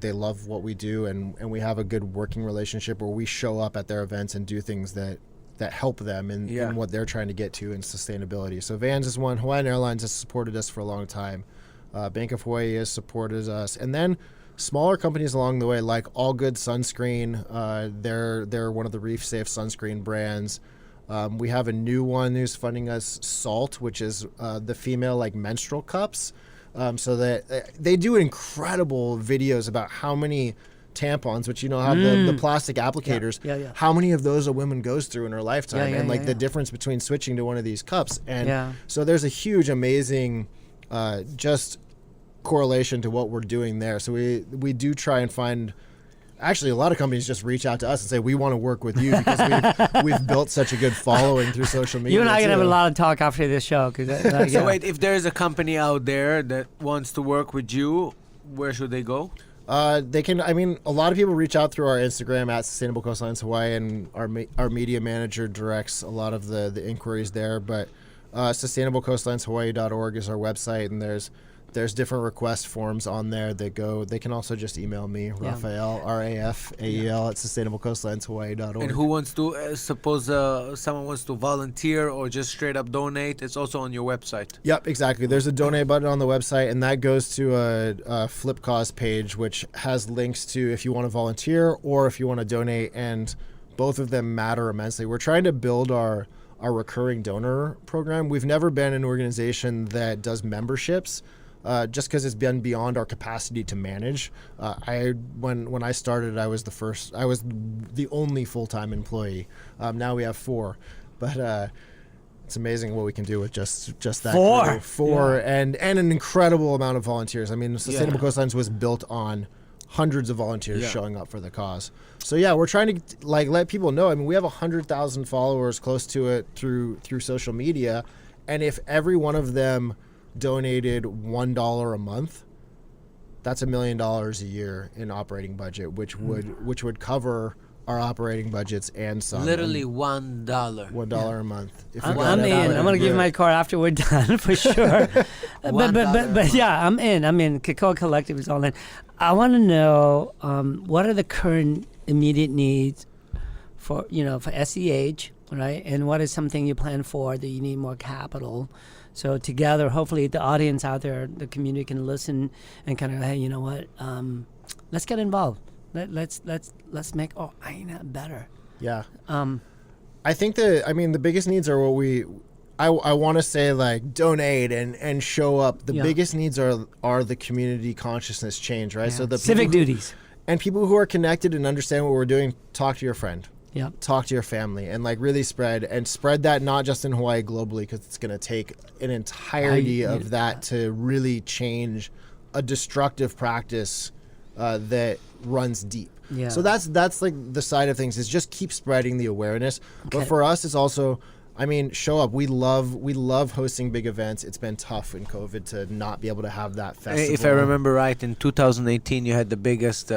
love what we do, and we have a good working relationship where we show up at their events and do things that help them in what they're trying to get to in sustainability. So Vans is one. Hawaiian Airlines has supported us for a long time. Bank of Hawaii has supported us, and then smaller companies along the way, like All Good Sunscreen. They're one of the reef safe sunscreen brands. We have a new one who's funding us, Salt, which is the female like menstrual cups. So that they do incredible videos about how many tampons, which have the plastic applicators, how many of those a woman goes through in her lifetime, and the difference between switching to one of these cups. And so there's a huge, amazing just correlation to what we're doing there. So we do try and find, actually a lot of companies just reach out to us and say, we want to work with you because we've built such a good following through social media. You and I are going to have a lot of talk after this show. So wait, if there's a company out there that wants to work with you, where should they go? They can, I mean, a lot of people reach out through our Instagram at Sustainable Coastlines Hawaii, and our media manager directs a lot of the inquiries there. But sustainablecoastlineshawaii.org is our website, and there's different request forms on there that go. They can also just email me, Rafael, Rafael at sustainablecoastlineshawaii.org. And who wants to, suppose someone wants to volunteer or just straight up donate, it's also on your website. Yep, exactly. There's a donate button on the website, and that goes to a Flip Cause page, which has links to if you want to volunteer or if you want to donate, and both of them matter immensely. We're trying to build our recurring donor program. We've never been an organization that does memberships. just because it's been beyond our capacity to manage. When I started, I was the only full-time employee. Now we have 4, but it's amazing what we can do with just that 4. crew. 4 and an incredible amount of volunteers. I mean, Sustainable Coastlines was built on hundreds of volunteers showing up for the cause. So yeah, we're trying to let people know. I mean, we have 100,000 followers, close to it, through social media, and if every one of them donated $1 a month, that's $1 million a year in operating budget, which would cover our operating budgets and some. Literally $1. $1 a month. If we I'm got in. everybody I'm gonna to give do my it. card after we're done for sure. $1 but yeah, I'm in. Cocoa Collective is all in. I want to know what are the current immediate needs for SEH, right? And what is something you plan for that you need more capital? So together, hopefully, the audience out there, the community can listen and kind of, hey, you know what? Let's get involved. Let's make Aina better. Yeah. I think the biggest needs are what I want to say, like, donate and show up. The biggest needs are the community consciousness change, right? So the civic duties. And people who are connected and understand what we're doing, talk to your friend. Yeah. Talk to your family and really spread that not just in Hawaii, globally, because it's going to take an entirety of that to really change a destructive practice that runs deep. Yeah. So that's like the side of things, is just keep spreading the awareness. Okay. But for us, it's also, show up. We love hosting big events. It's been tough in COVID to not be able to have that festival. If I remember right, in 2018, you had the biggest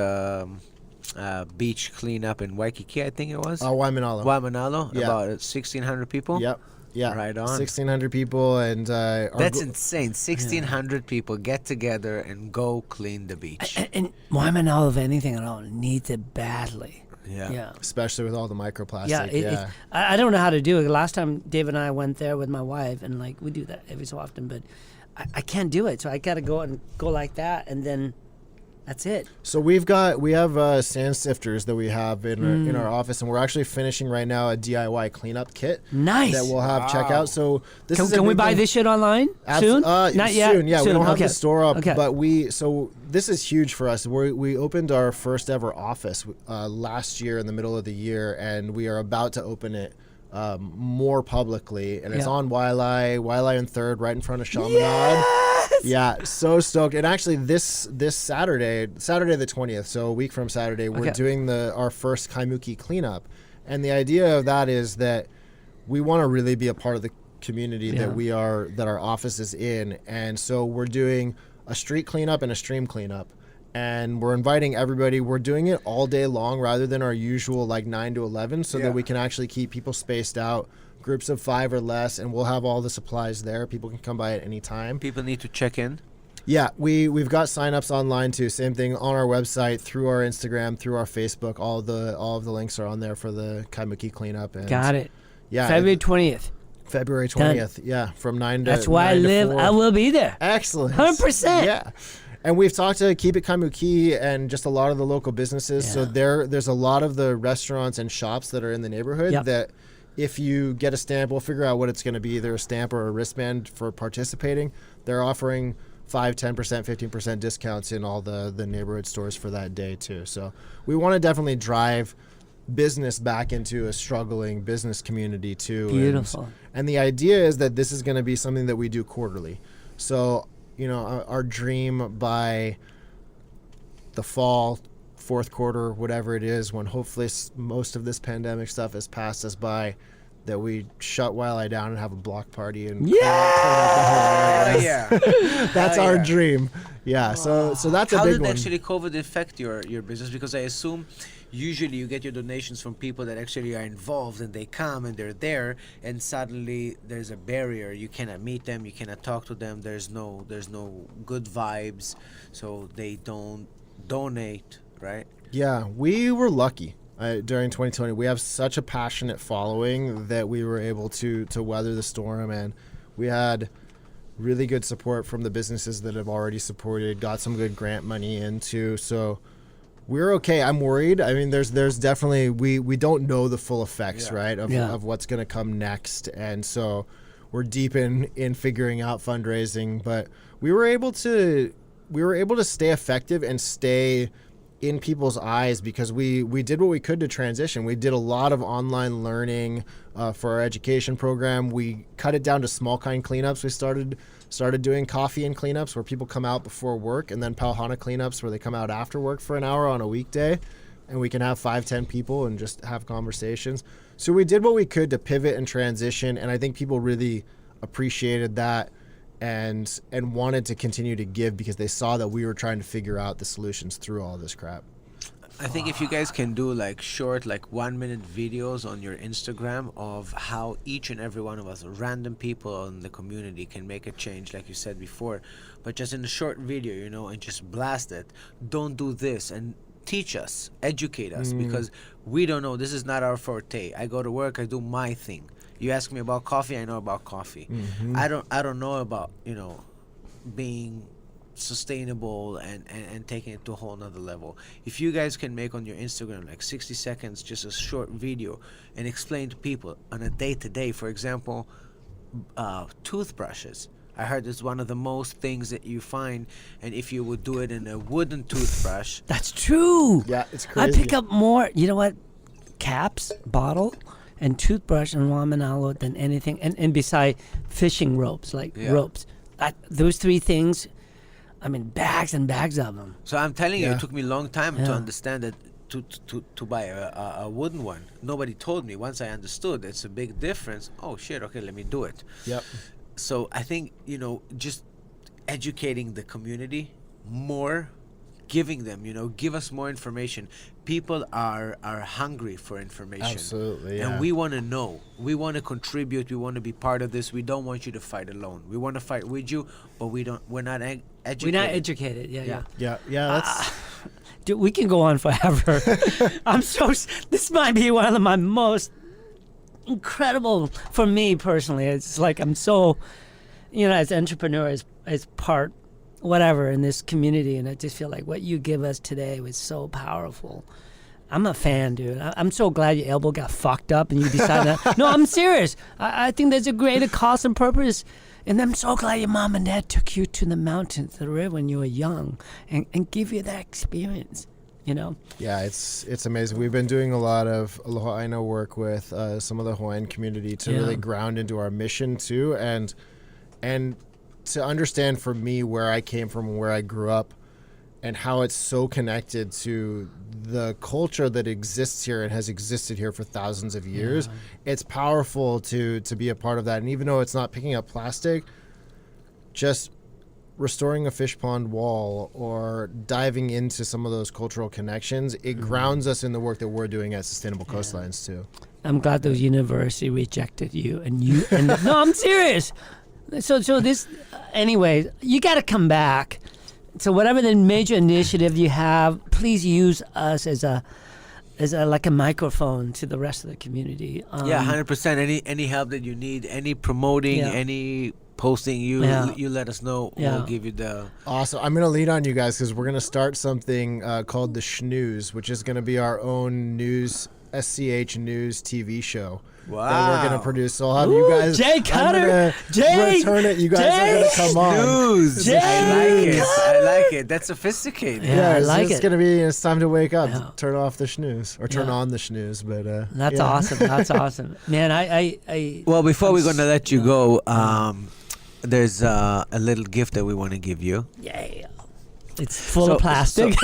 beach cleanup in Waikiki, I think it was. Waimanalo. Waimanalo, Yeah. about 1,600 people. Yep. Yeah. Right on. 1,600 people, and that's insane. 1,600 people get together and go clean the beach. And Waimanalo, if anything at all, needs it badly. Yeah. Especially with all the microplastic. Yeah, I don't know how to do it. Last time David and I went there with my wife, and we do that every so often, but I can't do it. So I got to go like that, and then that's it. So we have sand sifters that we have in our office, and we're actually finishing right now a DIY cleanup kit. Nice. That we'll have check out. So this is can we buy this shit online soon? Not yet. Soon, yeah. We don't have Okay. the store up, Okay. but this is huge for us. We opened our first ever office last year in the middle of the year, and we are about to open it more publicly, and it's on Wailea and 3rd, right in front of Chaminade. Yeah, so stoked. And actually this Saturday the 20th, so a week from Saturday, we're doing our first Kaimuki cleanup. And the idea of that is that we want to really be a part of the community that our office is in. And so we're doing a street cleanup and a stream cleanup. And we're inviting everybody. We're doing it all day long rather than our usual 9 to 11, so that we can actually keep people spaced out, groups of 5 or less, and we'll have all the supplies there. People can come by at any time. People need to check in. Yeah, we've got signups online too. Same thing on our website, through our Instagram, through our Facebook. All of the links are on there for the Kaimuki cleanup. And got it. Yeah, February 20th. February 20th. Yeah, from 9 to. That's where I live. 4. I will be there. Excellent. 100%. Yeah. And we've talked to Keep It Kaimuki and just a lot of the local businesses. Yeah. So there's a lot of the restaurants and shops that are in the neighborhood that if you get a stamp, we'll figure out what it's going to be, either a stamp or a wristband for participating. They're offering 5, 10%, 15% discounts in all the neighborhood stores for that day too. So we want to definitely drive business back into a struggling business community too. Beautiful. And the idea is that this is going to be something that we do quarterly. So our dream by the fall, 4th quarter, whatever it is, when hopefully most of this pandemic stuff has passed us by, that we shut Wailea down and have a block party and clean up the whole area. That's our dream. Yeah. So that's How a big did one. actually COVID affect your business? Because I assume usually you get your donations from people that actually are involved, and they come and they're there, and suddenly there's a barrier. You cannot meet them, you cannot talk to them. There's no good vibes, so they don't donate, right? Yeah, we were lucky. During 2020, we have such a passionate following that we were able to weather the storm, and we had really good support from the businesses that have already supported, got some good grant money into. So we're okay. I'm worried. I mean, there's definitely, we don't know the full effects, right, of what's going to come next. And so we're deep in figuring out fundraising, but we were able to stay effective and stay in people's eyes because we did what we could to transition. We did a lot of online learning for our education program. We cut it down to small kind cleanups. We started doing coffee and cleanups where people come out before work, and then Pauhana cleanups where they come out after work for an hour on a weekday, and we can have 5-10 people and just have conversations. So we did what we could to pivot and transition, and I think people really appreciated that and wanted to continue to give because they saw that we were trying to figure out the solutions through all this crap. I think if you guys can do like short, like 1-minute videos on your Instagram of how each and every one of us, random people in the community, can make a change, like you said before, but just in a short video, you know, and just blast it. Don't do this, and teach us, educate us, because we don't know. This is not our forte. I go to work, I do my thing. You ask me about coffee, I know about coffee. I don't know about, you know, being sustainable and taking it to a whole nother level. If you guys can make on your Instagram like 60 seconds, just a short video, and explain to people on a day-to-day, for example, toothbrushes. I heard it's one of the most things that you find, and if you would do it in a wooden toothbrush. That's true. Yeah, it's crazy. I pick up more, you know what, caps, bottle, and toothbrush and ramen aloe than anything, and beside fishing ropes, like ropes. Those three things, I mean, bags and bags of them. So I'm telling you, Yeah. it took me a long time to understand that to buy a wooden one. Nobody told me. Once I understood, it's a big difference. Oh shit! Okay, let me do it. Yep. So I think, you know, just educating the community more, giving them, you know, give us more information. People are hungry for information. Absolutely, yeah. And we want to know. We want to contribute. We want to be part of this. We don't want you to fight alone. We want to fight with you, but we're not educated. We're not educated. Yeah. Yeah, that's Dude, we can go on forever. This might be one of my most incredible, for me personally. It's like I'm so, you know, as entrepreneurs, as part whatever in this community, and I just feel like what you give us today was so powerful. I'm a fan, dude. I'm so glad your elbow got fucked up and you decided that. No, I'm serious. I think there's a greater cause and purpose. And I'm so glad your mom and dad took you to the mountains, the river when you were young, and give you that experience, you know? Yeah, it's amazing. We've been doing a lot of Aloha Aina work with some of the Hawaiian community to really ground into our mission too, and to understand for me where I came from and where I grew up and how it's so connected to the culture that exists here and has existed here for thousands of years. It's powerful to be a part of that. And even though it's not picking up plastic, just restoring a fish pond wall or diving into some of those cultural connections, it grounds us in the work that we're doing at Sustainable Coastlines too. I'm glad those university rejected you and no, I'm serious. So this, anyway, you got to come back. So whatever the major initiative you have, please use us as a like a microphone to the rest of the community. 100%. Any help that you need, any promoting, any posting, you let us know. We'll give you the. Awesome. I'm going to lead on you guys because we're going to start something called the Schnooze, which is going to be our own news, SCH News TV show. Wow. That we're gonna produce. So I'll have you guys. Jay Cutter, return it. You guys are gonna come on. News. I like it. That's sophisticated. Yeah, I like it's it. gonna be. It's time to wake up. Yeah. Turn off the snooze or turn on the snooze. But that's awesome. That's awesome, man. I Well, before we're gonna let you go, there's a little gift that we want to give you. Yeah. It's full of plastic.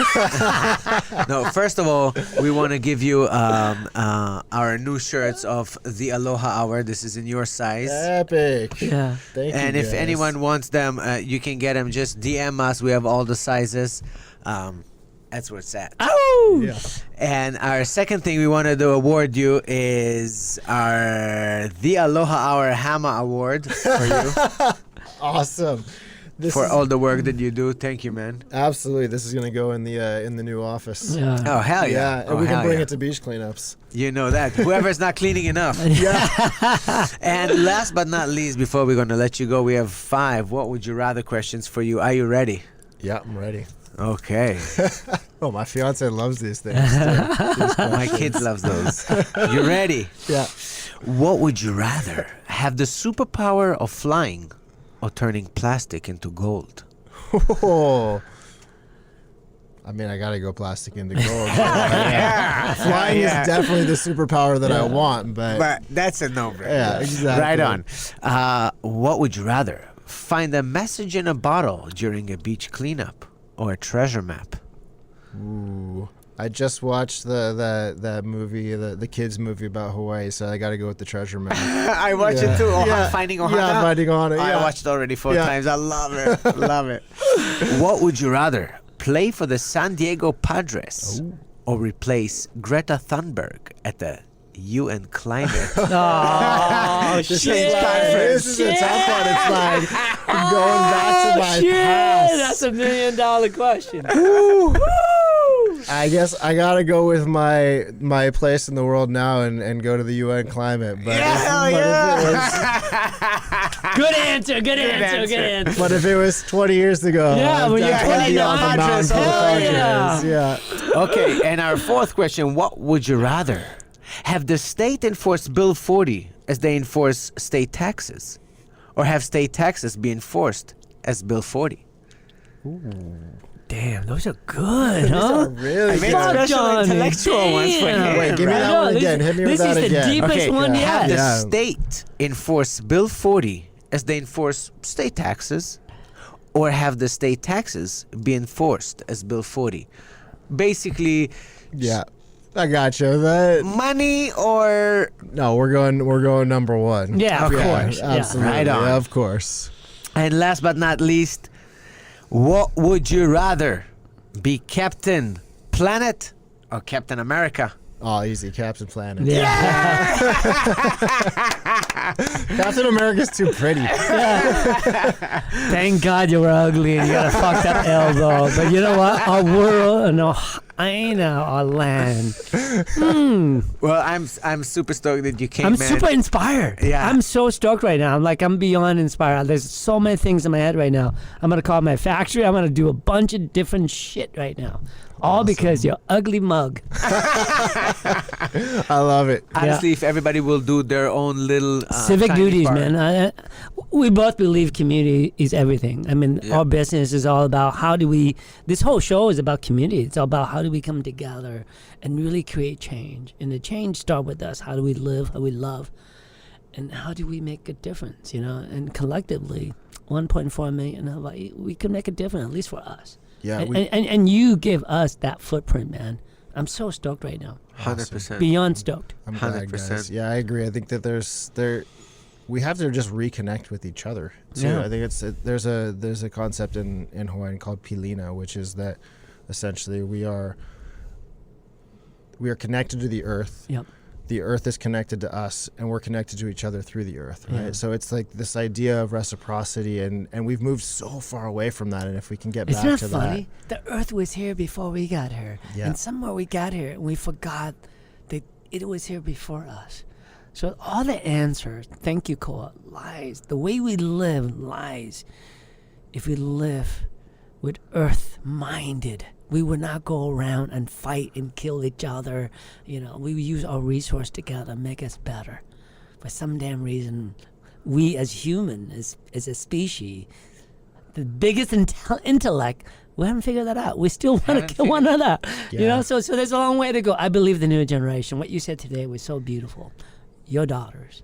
No, first of all, we want to give you our new shirts of the Aloha Hour. This is in your size. Epic. Yeah. Thank you. And if guys. anyone wants them, you can get them. Just DM us. We have all the sizes. That's where it's at. Oh. Yeah. And our second thing we wanted to award you is our The Aloha Hour Hama Award for you. Awesome. For all the work that you do. Thank you, man. Absolutely. This is gonna go in the new office. Yeah. Oh, hell yeah. Yeah, and Oh, we can hell bring yeah. it to beach cleanups. You know that. Whoever's not cleaning enough. Yeah. And last but not least, before we're going to let you go, we have 5 what would you rather questions for you. Are you ready? Yeah, I'm ready. Okay. Oh, my fiance loves these things. Too. My kids loves those. You ready? Yeah. What would you rather have the superpower of flying or turning plastic into gold? Oh. I mean, I gotta go plastic into gold. Flying is definitely the superpower that I want, but that's a no-brainer. yeah, exactly. Right on. What would you rather? Find a message in a bottle during a beach cleanup or a treasure map? Ooh. I just watched that movie, the kids movie about Hawaii, so I gotta go with the treasure map. I watched it too. Finding Ohana. Yeah, Finding Ohana. I Yeah. watched it already 4 Yeah. times. I love it. Love it. What would you rather? Play for the San Diego Padres or replace Greta Thunberg at the UN climate? Oh, This shit. this is a tough one. It's like going back to my past. That's $1 million question. I guess I gotta go with my place in the world now and go to the UN climate. But Good answer. Good answer. but if it was 20 years ago, Yeah, I'd when you're definitely be on the 29, mountain for the hell Padres. yeah. Yeah. Okay, and our fourth question, what would you rather? Have the state enforce Bill 40 as they enforce state taxes? Or have state taxes be enforced as Bill 40? Damn, those are good, These are huh? really I made good. special Johnny, intellectual ones for damn. you. Wait, give me I that know, one this again. is- Hit me with this that is the again. deepest Okay, one have yet. the Yeah. state enforce Bill 40 as they enforce state taxes, or have the state taxes be enforced as Bill 40? Basically, Yeah, I got you. That money or no, we're going number one. Yeah, of course. Yeah. absolutely. Right on. Of course. And last but not least, what would you rather be, Captain Planet or Captain America? Oh, easy, Captain Planet. Yeah. Captain America's too pretty. Thank God you were ugly and you got a fucked up elbow. But you know what? Our world, no, I know our land. Well, I'm super stoked that you came, I'm man. super inspired. Yeah. I'm so stoked right now. I'm beyond inspired. There's so many things in my head right now. I'm gonna call my factory. I'm gonna do a bunch of different shit right now. All because your ugly mug. I love it. Honestly, if everybody will do their own little Civic tiny duties, part. man. We both believe community is everything. I mean, Yeah. our business is all about this whole show is about community. It's all about how do we come together and really create change. And the change start with us. How do we live, how we love, and how do we make a difference, And collectively, 1.4 million in Hawaii, we can make a difference, at least for us. Yeah, And you give us that footprint, man. I'm so stoked right now. 100%. Beyond stoked. I'm glad, 100%. guys. Yeah, I agree. I think that we have to just reconnect with each other too. Yeah. I think there's a concept in Hawaiian called pilina, which is that essentially we are connected to the earth. Yep. The earth is connected to us, and we're connected to each other through the earth, right? Yeah. So it's like this idea of reciprocity, and we've moved so far away from that. And if we can get Isn't back that to funny? The earth was here before we got here. Yeah. And somewhere we got here and we forgot that it was here before us. So all the answers, thank you, Koa, lies. The way we live lies. If we live with earth minded, we would not go around and fight and kill each other. We would use our resource together, make us better. For some damn reason, we as humans, as a species, the biggest intellect, we haven't figured that out. We still want to kill one another. Yeah. So there's a long way to go. I believe the new generation, what you said today was so beautiful. Your daughters.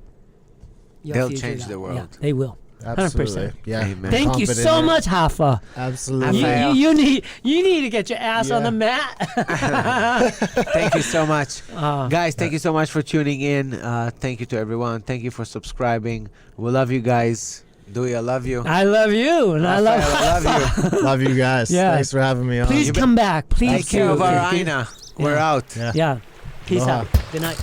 Your They'll future change the daughters. world. Yeah, they will. 100%. Absolutely. Yeah. Amen. Thank you Confident so in it. much, Hafa. Absolutely. Rafael. You need to get your ass on Yeah. the mat. Thank you so much. Uh, Guys, thank you so much for tuning in. Thank you to everyone. Thank you for subscribing. We love you guys. Dewey, I love you. I love you, and I love. Rafael, I love you. Love you guys. Yeah. Thanks for having me on. Please come back. Please Take care do. of our Okay? Aina. We're Yeah. out. Yeah. Yeah. Peace Aloha. out. Good night.